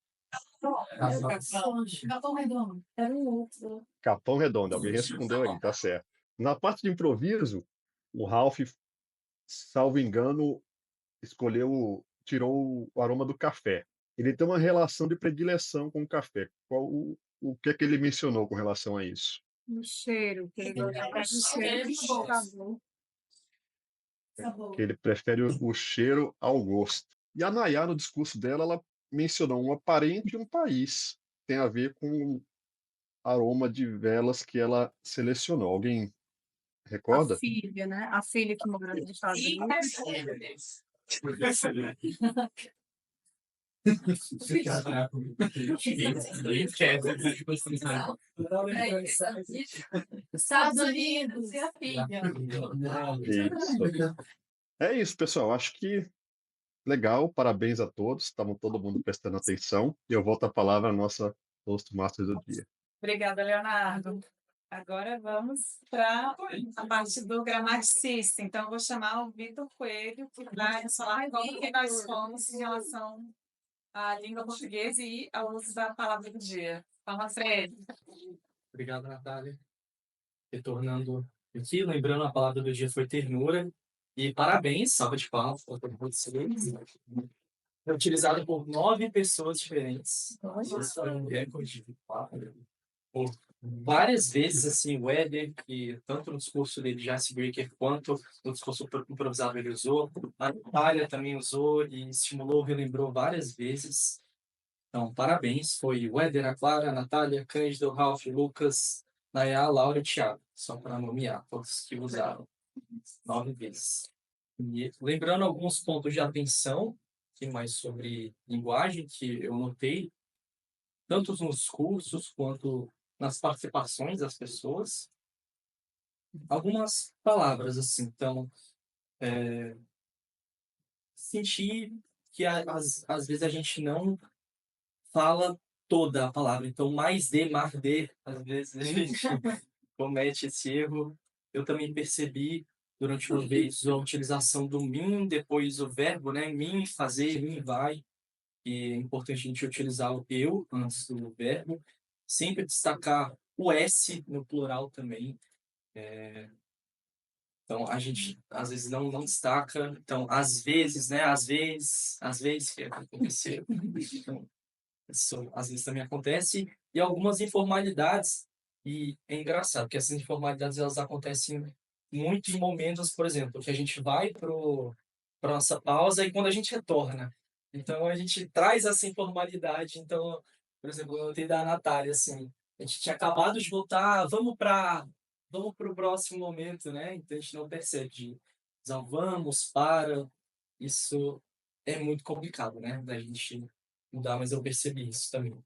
Capão Redondo. Era um outro. Capão Redondo, alguém respondeu aí, tá certo. Na parte de improviso, o Ralph, salvo engano, tirou o aroma do café. Ele tem uma relação de predileção com o café. O que é que ele mencionou com relação a isso? O cheiro, que ele gosta do cheiro, por favor. que ele prefere o cheiro ao gosto. E a Nayá, no discurso dela, ela mencionou um parente e um país. Tem a ver com o aroma de velas que ela selecionou. Alguém A recorda? filha, né? A filha que mora nos Estados Unidos. Estados Unidos e a filha. Isso. É isso, pessoal. Acho que legal. Parabéns a todos. Estavam todo mundo prestando atenção. E eu volto a palavra à nossa Toastmaster do dia. Obrigada, Leonardo. Agora vamos para a parte do gramaticista. Então, eu vou chamar o Vitor Coelho, que vai nos falar como que nós somos em relação à língua portuguesa e ao uso da palavra do dia. Fala, Fred. Obrigado, Natália. Retornando aqui, lembrando, a palavra do dia foi ternura. E parabéns, salva de palmas para todos vocês. É utilizado por 9 pessoas diferentes. Isso foi um recorde por várias vezes, assim, o Éder, que tanto no discurso dele de Icebreaker quanto no discurso improvisado ele usou, a Natália também usou e estimulou, relembrou várias vezes. Então, parabéns, foi o Éder, a Clara, a Natália, Cândido, Ralph, Lucas, Nayá, Laura e Thiago, só para nomear todos que usaram 9 vezes. E lembrando alguns pontos de atenção, que mais sobre linguagem, que eu notei, tanto nos cursos quanto nas participações das pessoas. Algumas palavras, assim, então, senti que às vezes a gente não fala toda a palavra, então mais de, mar de, às vezes a gente comete esse erro. Eu também percebi durante uma vez a utilização do mim, depois o verbo, né, mim, fazer, mim, vai, e é importante a gente utilizar o eu antes do verbo, sempre destacar o S no plural também. Então, a gente, às vezes, não destaca. Então, às vezes, né? Às vezes que aconteceu. Então, isso, às vezes, também acontece. E algumas informalidades. E é engraçado, porque essas informalidades, elas acontecem muito em momentos, por exemplo, que a gente vai para nossa pausa e quando a gente retorna. Então, a gente traz essa informalidade. Então, por exemplo, eu notei da Natália, assim, a gente tinha acabado de voltar, vamos para o próximo momento, né? Então, a gente não percebe. Então, vamos, para. Isso é muito complicado, né? Da gente mudar, mas eu percebi isso também.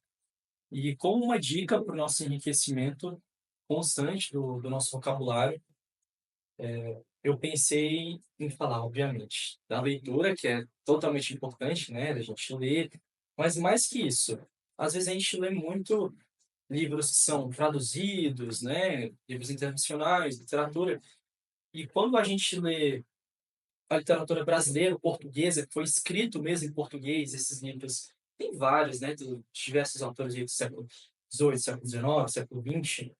E como uma dica para o nosso enriquecimento constante do nosso vocabulário, eu pensei em falar, obviamente, da leitura, que é totalmente importante, né? Da gente ler. Mas mais que isso, às vezes a gente lê muito livros que são traduzidos, né? Livros internacionais, literatura. E quando a gente lê a literatura brasileira, portuguesa, que foi escrito mesmo em português, esses livros, tem vários, né? De diversos autores do século XVIII, século XIX, século XX,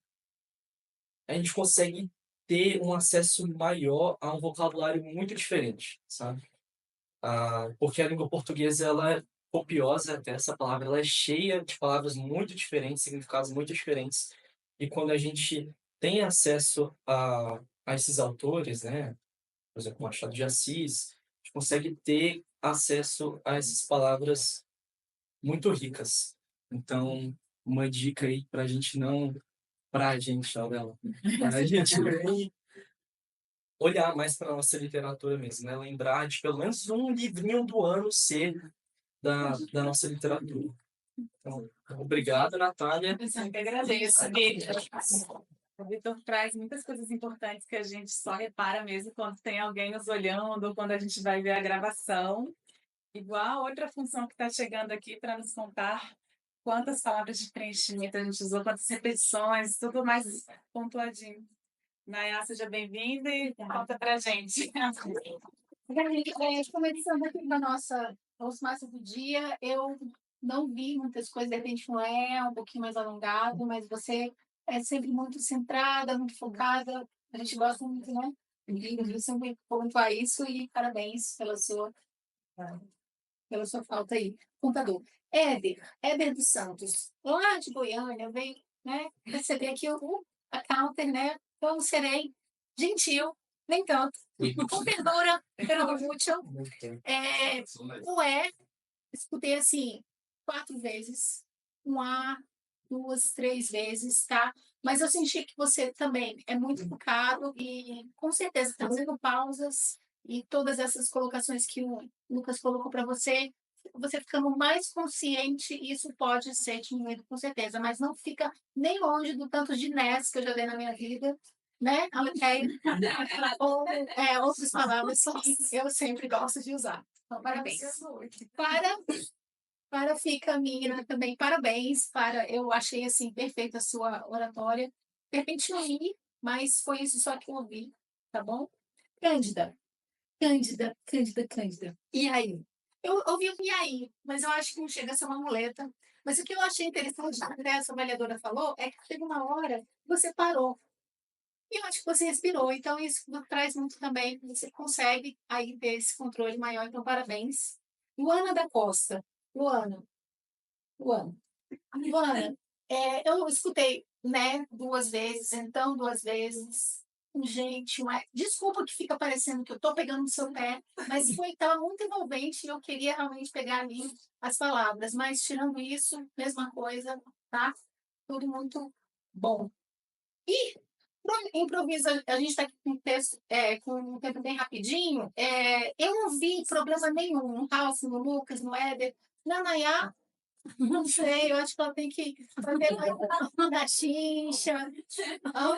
a gente consegue ter um acesso maior a um vocabulário muito diferente, sabe? Porque a língua portuguesa, ela é copiosa, até essa palavra, ela é cheia de palavras muito diferentes, significados muito diferentes. E quando a gente tem acesso a esses autores, né? Por exemplo, Machado de Assis, a gente consegue ter acesso a essas palavras muito ricas. Então, uma dica aí para a gente não... Para a gente, Aurela. Para a gente olhar mais para a nossa literatura mesmo, né? Lembrar de pelo menos um livrinho do ano ser da nossa literatura. Então, obrigado, Natália. Eu que agradeço, Vitor. O Vitor traz muitas coisas importantes que a gente só repara mesmo quando tem alguém nos olhando ou quando a gente vai ver a gravação. Igual outra função que está chegando aqui para nos contar quantas palavras de preenchimento a gente usou, quantas repetições, tudo mais pontuadinho. Nayá, seja bem-vinda e conta para a gente. Começando aqui na nossa Toastmaster do dia, eu não vi muitas coisas, de repente não é um pouquinho mais alongado, mas você é sempre muito centrada, muito focada. A gente gosta muito, né? De sempre pontuar isso e parabéns pela sua falta aí. Contador. Éder dos Santos, lá de Goiânia, veio, né, receber aqui a counter, né? Então, serei gentil Nem tanto. Com ternura, útil. O E, escutei assim 4 vezes. Um A, 2, 3 vezes, tá? Mas eu senti que você também é muito focado e, com certeza, trazendo pausas e todas essas colocações que o Lucas colocou para você, você ficando mais consciente, isso pode ser diminuído, com certeza, mas não fica nem longe do tanto de nés que eu já dei na minha vida, né? Ou outras palavras que eu sempre gosto de usar. Então, parabéns. Para fica Mira também, parabéns. Eu achei assim perfeita a sua oratória. De repente não li, mas foi isso só que eu ouvi, tá bom? Cândida, Cândida. E aí? Eu ouvi um e aí, mas eu acho que não chega a ser uma muleta. Mas o que eu achei interessante, que essa avaliadora falou, é que teve uma hora que você parou. E eu acho que você respirou. Então, isso traz muito também. Você consegue aí ter esse controle maior. Então, parabéns. Luana da Costa. Luana, Luana. Luana, eu escutei, né, 2 vezes, então 2 vezes. Gente, desculpa que fica parecendo que eu tô pegando no seu pé, mas estava muito envolvente e eu queria realmente pegar ali as palavras. Mas tirando isso, mesma coisa, tá? Tudo muito bom. E improviso, a gente está aqui com um texto, com um tempo bem rapidinho. Eu não vi problema nenhum no Ralph, no Lucas, no Éder, na Nayá. Não sei, eu acho que ela tem que fazer da chincha,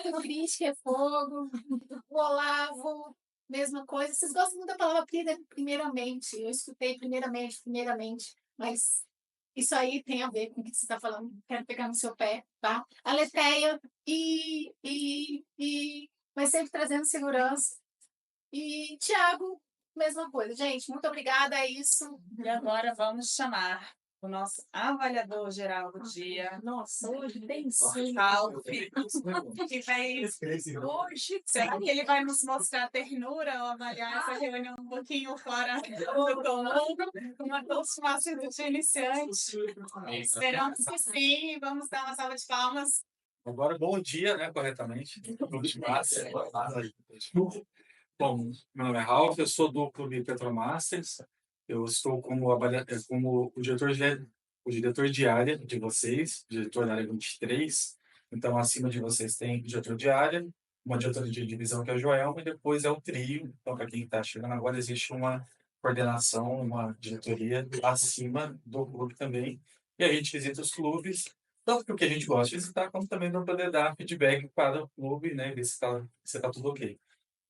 o Cris, que é fogo, o Olavo, mesma coisa. Vocês gostam muito da palavra primeiramente. Eu escutei primeiramente, mas isso aí tem a ver com o que você está falando. Quero pegar no seu pé, tá? A Leteia mas sempre trazendo segurança. E Tiago, mesma coisa. Gente, muito obrigada, é isso. E agora vamos chamar o nosso avaliador geral do dia. Nossa, hoje tem Ralph, que vai hoje. Será que ele vai nos mostrar a ternura ao avaliar essa reunião um pouquinho fora do comum? Uma toastmaster de iniciante. Esperamos que sim. Vamos dar uma salva de palmas. Agora, bom dia, né, corretamente. Bom, meu nome é Ralph, eu sou do Clube Petromasters. Eu estou como o diretor de área de vocês, diretor da área 23. Então, acima de vocês tem o diretor de área, uma diretora de divisão, que é a Joelma, e depois é o trio. Então, para quem está chegando agora, existe uma coordenação, uma diretoria acima do clube também. E a gente visita os clubes, tanto porque a gente gosta de visitar, como também para poder dar feedback para o clube, né, ver se está tudo ok.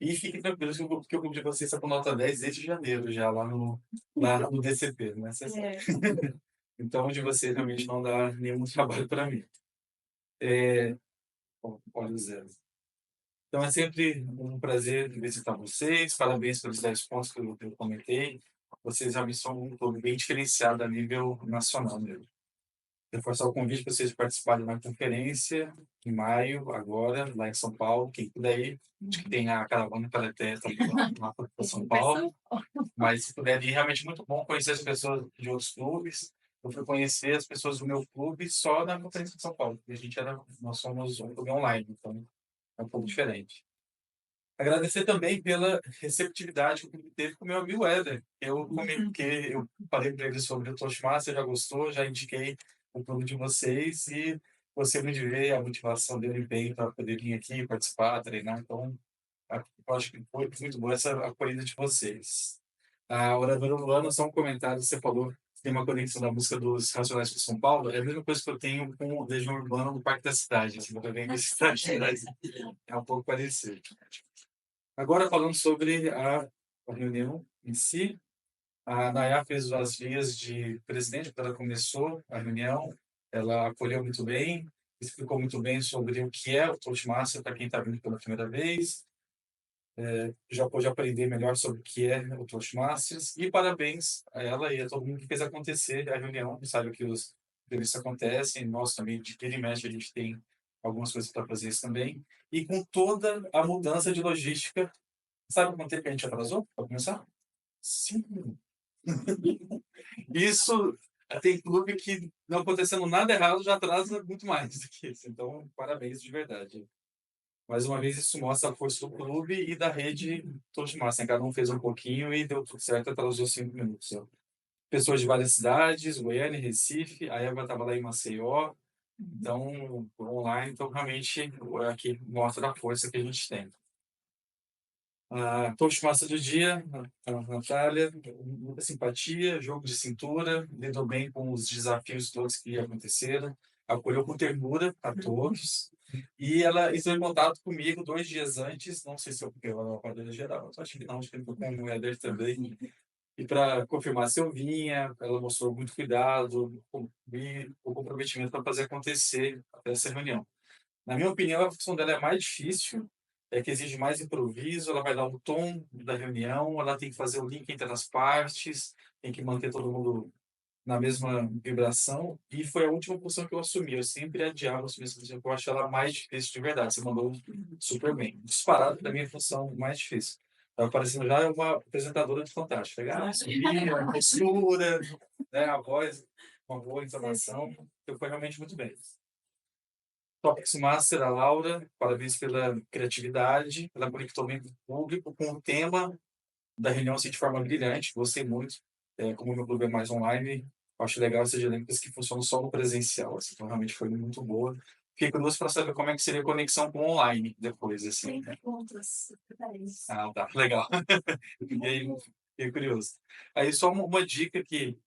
E fiquem tranquilos que o clube de vocês está com nota 10 desde janeiro, já lá no DCP, né? Você sabe. Então, o de vocês realmente não dá nenhum trabalho para mim. Bom, olha o zero. Então, é sempre um prazer visitar vocês. Parabéns pelos 10 pontos que eu comentei. Vocês realmente são um clube bem diferenciado a nível nacional mesmo. Reforçar o convite para vocês participarem de uma conferência em maio, agora, lá em São Paulo. Quem puder ir, acho que tem a caravana para até lá para São Paulo. Mas se puder ir, realmente muito bom conhecer as pessoas de outros clubes. Eu fui conhecer as pessoas do meu clube só na conferência de São Paulo, porque nós somos um clube online, então é um pouco diferente. Agradecer também pela receptividade que o clube teve com o meu amigo Éder. Eu falei para ele sobre o Toastmaster, já gostou, já indiquei o clube de vocês e gostei muito de ver a motivação dele bem para poder vir aqui, participar, treinar. Então, eu acho que foi muito boa essa acolhida de vocês. A oradora Luana, só um comentário, você falou que tem uma conexão da música dos Racionais com São Paulo, é a mesma coisa que eu tenho com o Legião Urbana no Parque da Cidade, assim, quando eu venho nesse cidade, é um pouco parecido. Agora, falando sobre a reunião em si, a Nayá fez as vias de presidente, quando ela começou a reunião, ela acolheu muito bem, explicou muito bem sobre o que é o Toastmaster para quem está vindo pela primeira vez, já pôde aprender melhor sobre o que é o Toastmasters, e parabéns a ela e a todo mundo que fez acontecer a reunião. Sabe que os entrevistas acontecem, nós também, de vira e mexe, a gente tem algumas coisas para fazer isso também, e com toda a mudança de logística. Sabe quanto tempo a gente atrasou para começar? 5 minutos. Isso, tem clube que não acontecendo nada errado já atrasa muito mais do que isso. Então, parabéns de verdade. Mais uma vez, isso mostra a força do clube e da rede Toastmaster. Cada um fez um pouquinho e deu tudo certo até os 5 minutos. Ó. Pessoas de várias cidades, Goiânia, Recife, a Eva estava lá em Maceió, então, online, então realmente aqui mostra a força que a gente tem. A Toastmaster do dia, a Natália, muita simpatia, jogo de cintura, lidou bem com os desafios todos que aconteceram, acolheu com ternura a todos, e ela entrou em contato comigo 2 dias antes, não sei se eu porque eu era uma quadrilha geral, eu acho que não, acho que ele ficou com a mulher dele também, e para confirmar se eu vinha, ela mostrou muito cuidado e o comprometimento para fazer acontecer até essa reunião. Na minha opinião, a função dela é mais difícil, é que exige mais improviso, ela vai dar o tom da reunião, ela tem que fazer o link entre as partes, tem que manter todo mundo na mesma vibração, e foi a última função que eu assumi. Eu sempre adiava assumir essa função, porque eu acho ela mais difícil de verdade. Você mandou super bem. Disparado para mim é a função mais difícil. Estava parecendo já uma apresentadora de Fantástico. A postura, né, a voz, uma boa entonação. Então, foi realmente muito bem. Topics Master, a Laura, parabéns pela criatividade. Ela conectou bem com o público, com o tema da reunião assim, de forma brilhante. Gostei muito. Como o meu clube é mais online, acho legal essas dinâmicas que funcionam só no presencial. Assim, então, realmente foi muito boa. Fiquei curioso para saber como é que seria a conexão com o online depois. Assim. Tem perguntas. Ah, tá. Legal. E aí, fiquei curioso. Aí, só uma dica que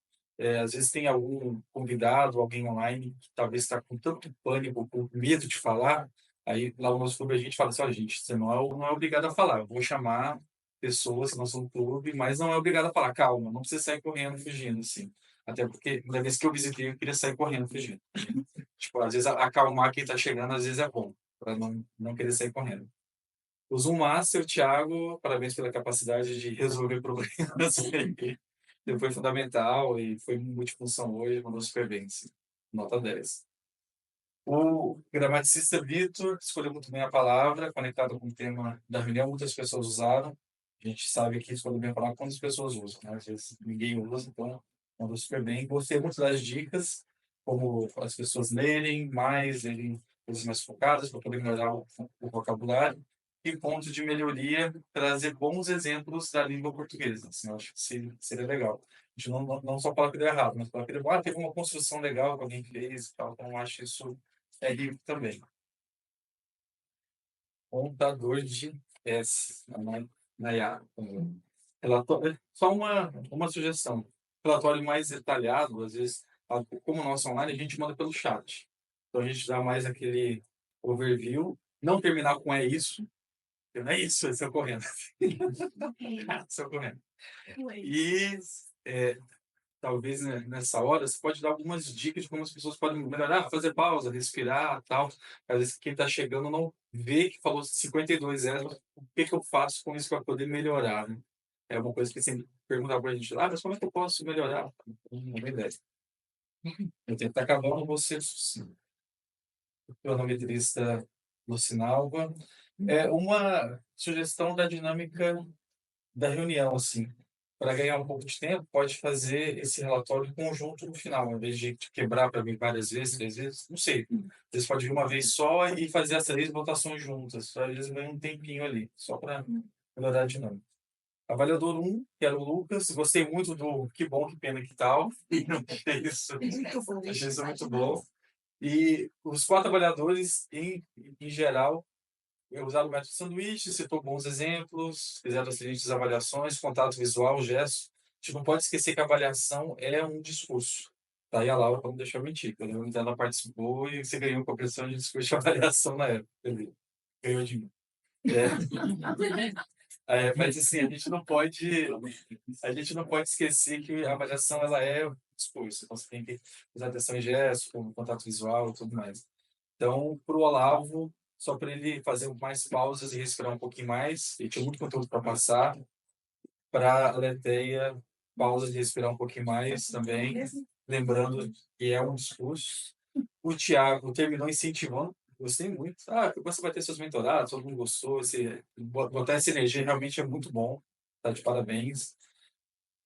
às vezes tem algum convidado, alguém online, que talvez está com tanto pânico, com medo de falar, aí lá no nosso clube a gente fala assim, olha, gente, você não é obrigado a falar, eu vou chamar pessoas que não são do clube, mas não é obrigado a falar, calma, não precisa sair correndo, fugindo, assim. Até porque, na vez que eu visitei, eu queria sair correndo, fugindo. Tipo, às vezes acalmar quem está chegando, às vezes é bom, para não querer sair correndo. O Zoom Master, Thiago, parabéns pela capacidade de resolver problemas. Foi fundamental e foi multifunção hoje, mandou super bem, sim. Nota 10. O gramaticista Vitor escolheu muito bem a palavra, conectado com o tema da reunião, muitas pessoas usaram. A gente sabe que escolheu bem a palavra quantas pessoas usam, né? Às vezes ninguém usa, então mandou super bem. Gostei muito das dicas, como as pessoas lerem coisas mais focadas para poder melhorar o vocabulário. E ponto de melhoria, trazer bons exemplos da língua portuguesa. Assim, eu acho que seria legal. A gente não só fala que deu errado, mas fala que teve uma construção legal que alguém fez e tal. Então, eu acho isso livre também. Contador de S, Nayara. Relatório, só uma sugestão. Relatório mais detalhado, às vezes, como o nosso online, a gente manda pelo chat. Então, a gente dá mais aquele overview. Não terminar com é isso. Não é isso, é correndo. Só correndo. E talvez nessa hora você pode dar algumas dicas de como as pessoas podem melhorar, fazer pausa, respirar, tal. Às vezes quem está chegando não vê que falou 52 mas o que eu faço com isso para poder melhorar, né? É uma coisa que sempre perguntar para a gente, mas como é que eu posso melhorar? Não tem ideia. Eu tento acabar com você, sim. Cronometrista Lucinalva. É uma sugestão da dinâmica da reunião, assim. Para ganhar um pouco de tempo, pode fazer esse relatório conjunto no final, ao invés de quebrar para vir várias vezes, 3 vezes, não sei. Às vezes pode vir uma vez só e fazer as 3 votações juntas. Às vezes ganha um tempinho ali, só para melhorar a dinâmica. Avaliador 1, que era o Lucas, gostei muito do que bom, que pena, que tal. Achei isso muito bom. E os 4 avaliadores, em geral, usaram o método sanduíche, citou bons exemplos, fizeram as seguintes avaliações, contato visual, gesto. A gente não pode esquecer que a avaliação é um discurso. Tá aí a Laura, para não deixar mentir. Quando ela participou e você ganhou com a pressão de discurso de avaliação na época. Ganhou de mim. Mas assim, a gente não pode esquecer que a avaliação ela é discurso. Então você tem que usar atenção em gesto, contato visual e tudo mais. Então, para o Olavo, só para ele fazer mais pausas e respirar um pouquinho mais. Ele tinha muito conteúdo para passar. Para a Leteia, pausas e respirar um pouquinho mais também. Lembrando que é um discurso. O Thiago terminou incentivando. Gostei muito. Você vai ter seus mentorados, todo mundo gostou. Botar essa energia realmente é muito bom. Tá de parabéns.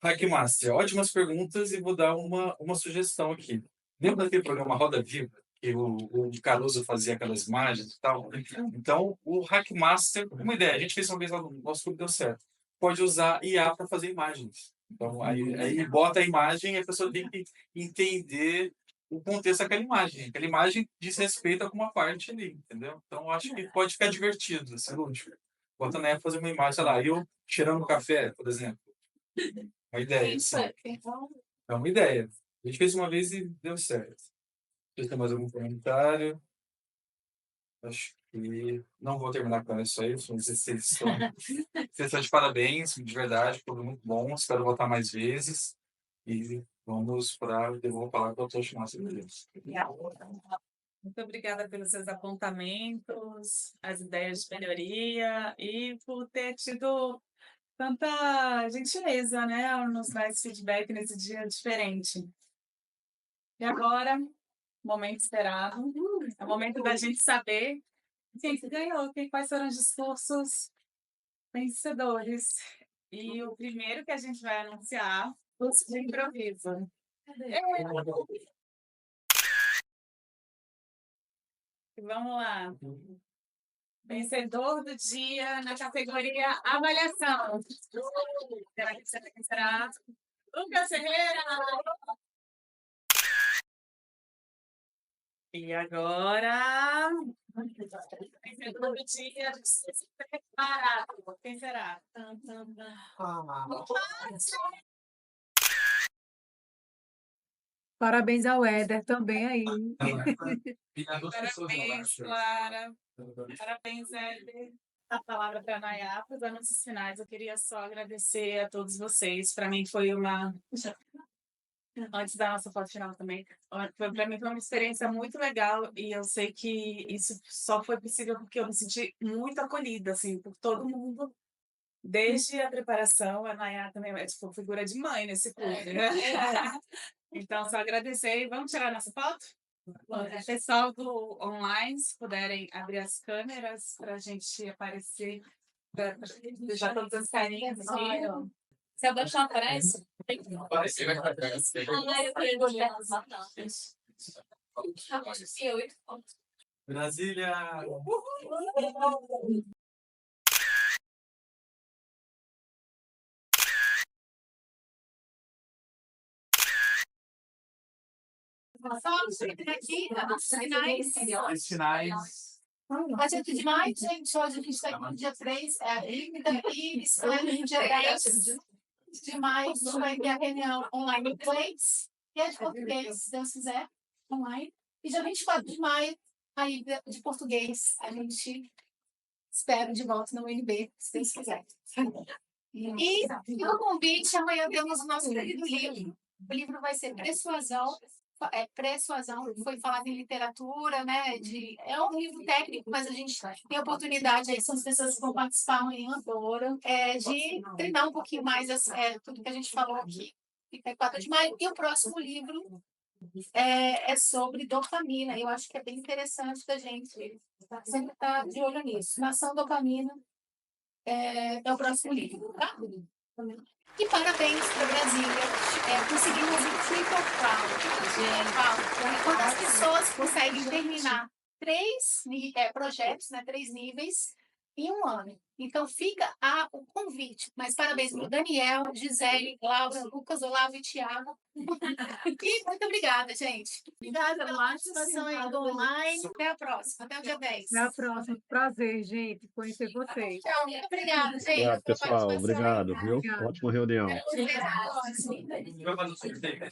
Hackmaster, ótimas perguntas e vou dar uma sugestão aqui. Lembra daquele programa Roda Viva? que o Caruso fazia aquelas imagens e tal. Então, o Hackmaster, uma ideia, a gente fez uma vez lá no nosso clube, deu certo. Pode usar IA para fazer imagens. Então, aí bota a imagem e a pessoa tem que entender o contexto daquela imagem. Aquela imagem diz respeito a alguma parte ali, entendeu? Então, eu acho que pode ficar divertido, assim, lúdico. Bota na fazer uma imagem, sei lá, eu cheirando café, por exemplo. Uma ideia, assim. É uma ideia. A gente fez uma vez e deu certo. Tem mais algum comentário? Acho que não vou terminar com isso aí. Vocês estão de parabéns, de verdade, foi muito bom. Espero voltar mais vezes. E vamos para. Devolvo a palavra para o doutor Schmasser. Muito obrigada pelos seus apontamentos, as ideias de melhoria e por ter tido tanta gentileza, né, ao nos dar esse feedback nesse dia diferente. E agora, momento esperado, é o momento da gente saber quem que ganhou, quais foram os discursos vencedores. E o primeiro que a gente vai anunciar, curso de improviso. Vamos lá. Vencedor do dia na categoria avaliação. Será que será? Lucas Ferreira! E agora, vencedor do dia, preparado. Quem será? Parabéns ao Éder também aí. Parabéns, Clara. Parabéns, Éder. A palavra para a Nayá, para os anúncios finais. Eu queria só agradecer a todos vocês. Para mim foi uma... Antes da nossa foto final também. Para mim foi uma experiência muito legal e eu sei que isso só foi possível porque eu me senti muito acolhida, assim, por todo mundo. Desde a preparação, a Nayá também é tipo figura de mãe nesse clube, né? Então, só agradecer e vamos tirar nossa foto? Pessoal do online, se puderem abrir as câmeras para a gente aparecer, para deixar todas as carinhas aqui. Se a Baixão aparece? Aparece, vai aparecer. Eu queria olhar as Brasília! Aqui, Finais. a gente demais, gente. Hoje a gente está aqui no dia 3, é a límite, e no dia 10 de maio, a gente vai ter a reunião online em inglês e a de português, se Deus quiser, online. E dia 24 de maio, aí de português, a gente espera de volta no UNB, se Deus quiser. E o convite, amanhã temos o nosso querido livro. O livro vai ser Persuasão. Persuasão, foi falado em literatura, né? É um livro técnico, mas a gente tem a oportunidade, aí são as pessoas que vão participar amanhã, de treinar um pouquinho mais tudo que a gente falou aqui. Fica 4 de maio. E o próximo livro é sobre dopamina. Eu acho que é bem interessante da gente sempre estar de olho nisso. Nação Dopamina é o próximo livro, tá? E parabéns para Brasília. Conseguimos o Triple Crown. Quando as pessoas conseguem terminar 3 projetos, né, 3 níveis, em um ano. Então, fica o convite. Mas parabéns para o Daniel, Gisele, Laura, Lucas, Olavo e Thiago. E muito obrigada, gente. Obrigada pela participação aí do online. Até a próxima. Até o dia 10. Até a próxima. Prazer, gente, conhecer vocês. Tchau. Muito obrigada, gente. Obrigado, pessoal. Obrigado, viu? Obrigada. Ótima reunião. Até a próxima. Vai fazer o sorteio, né?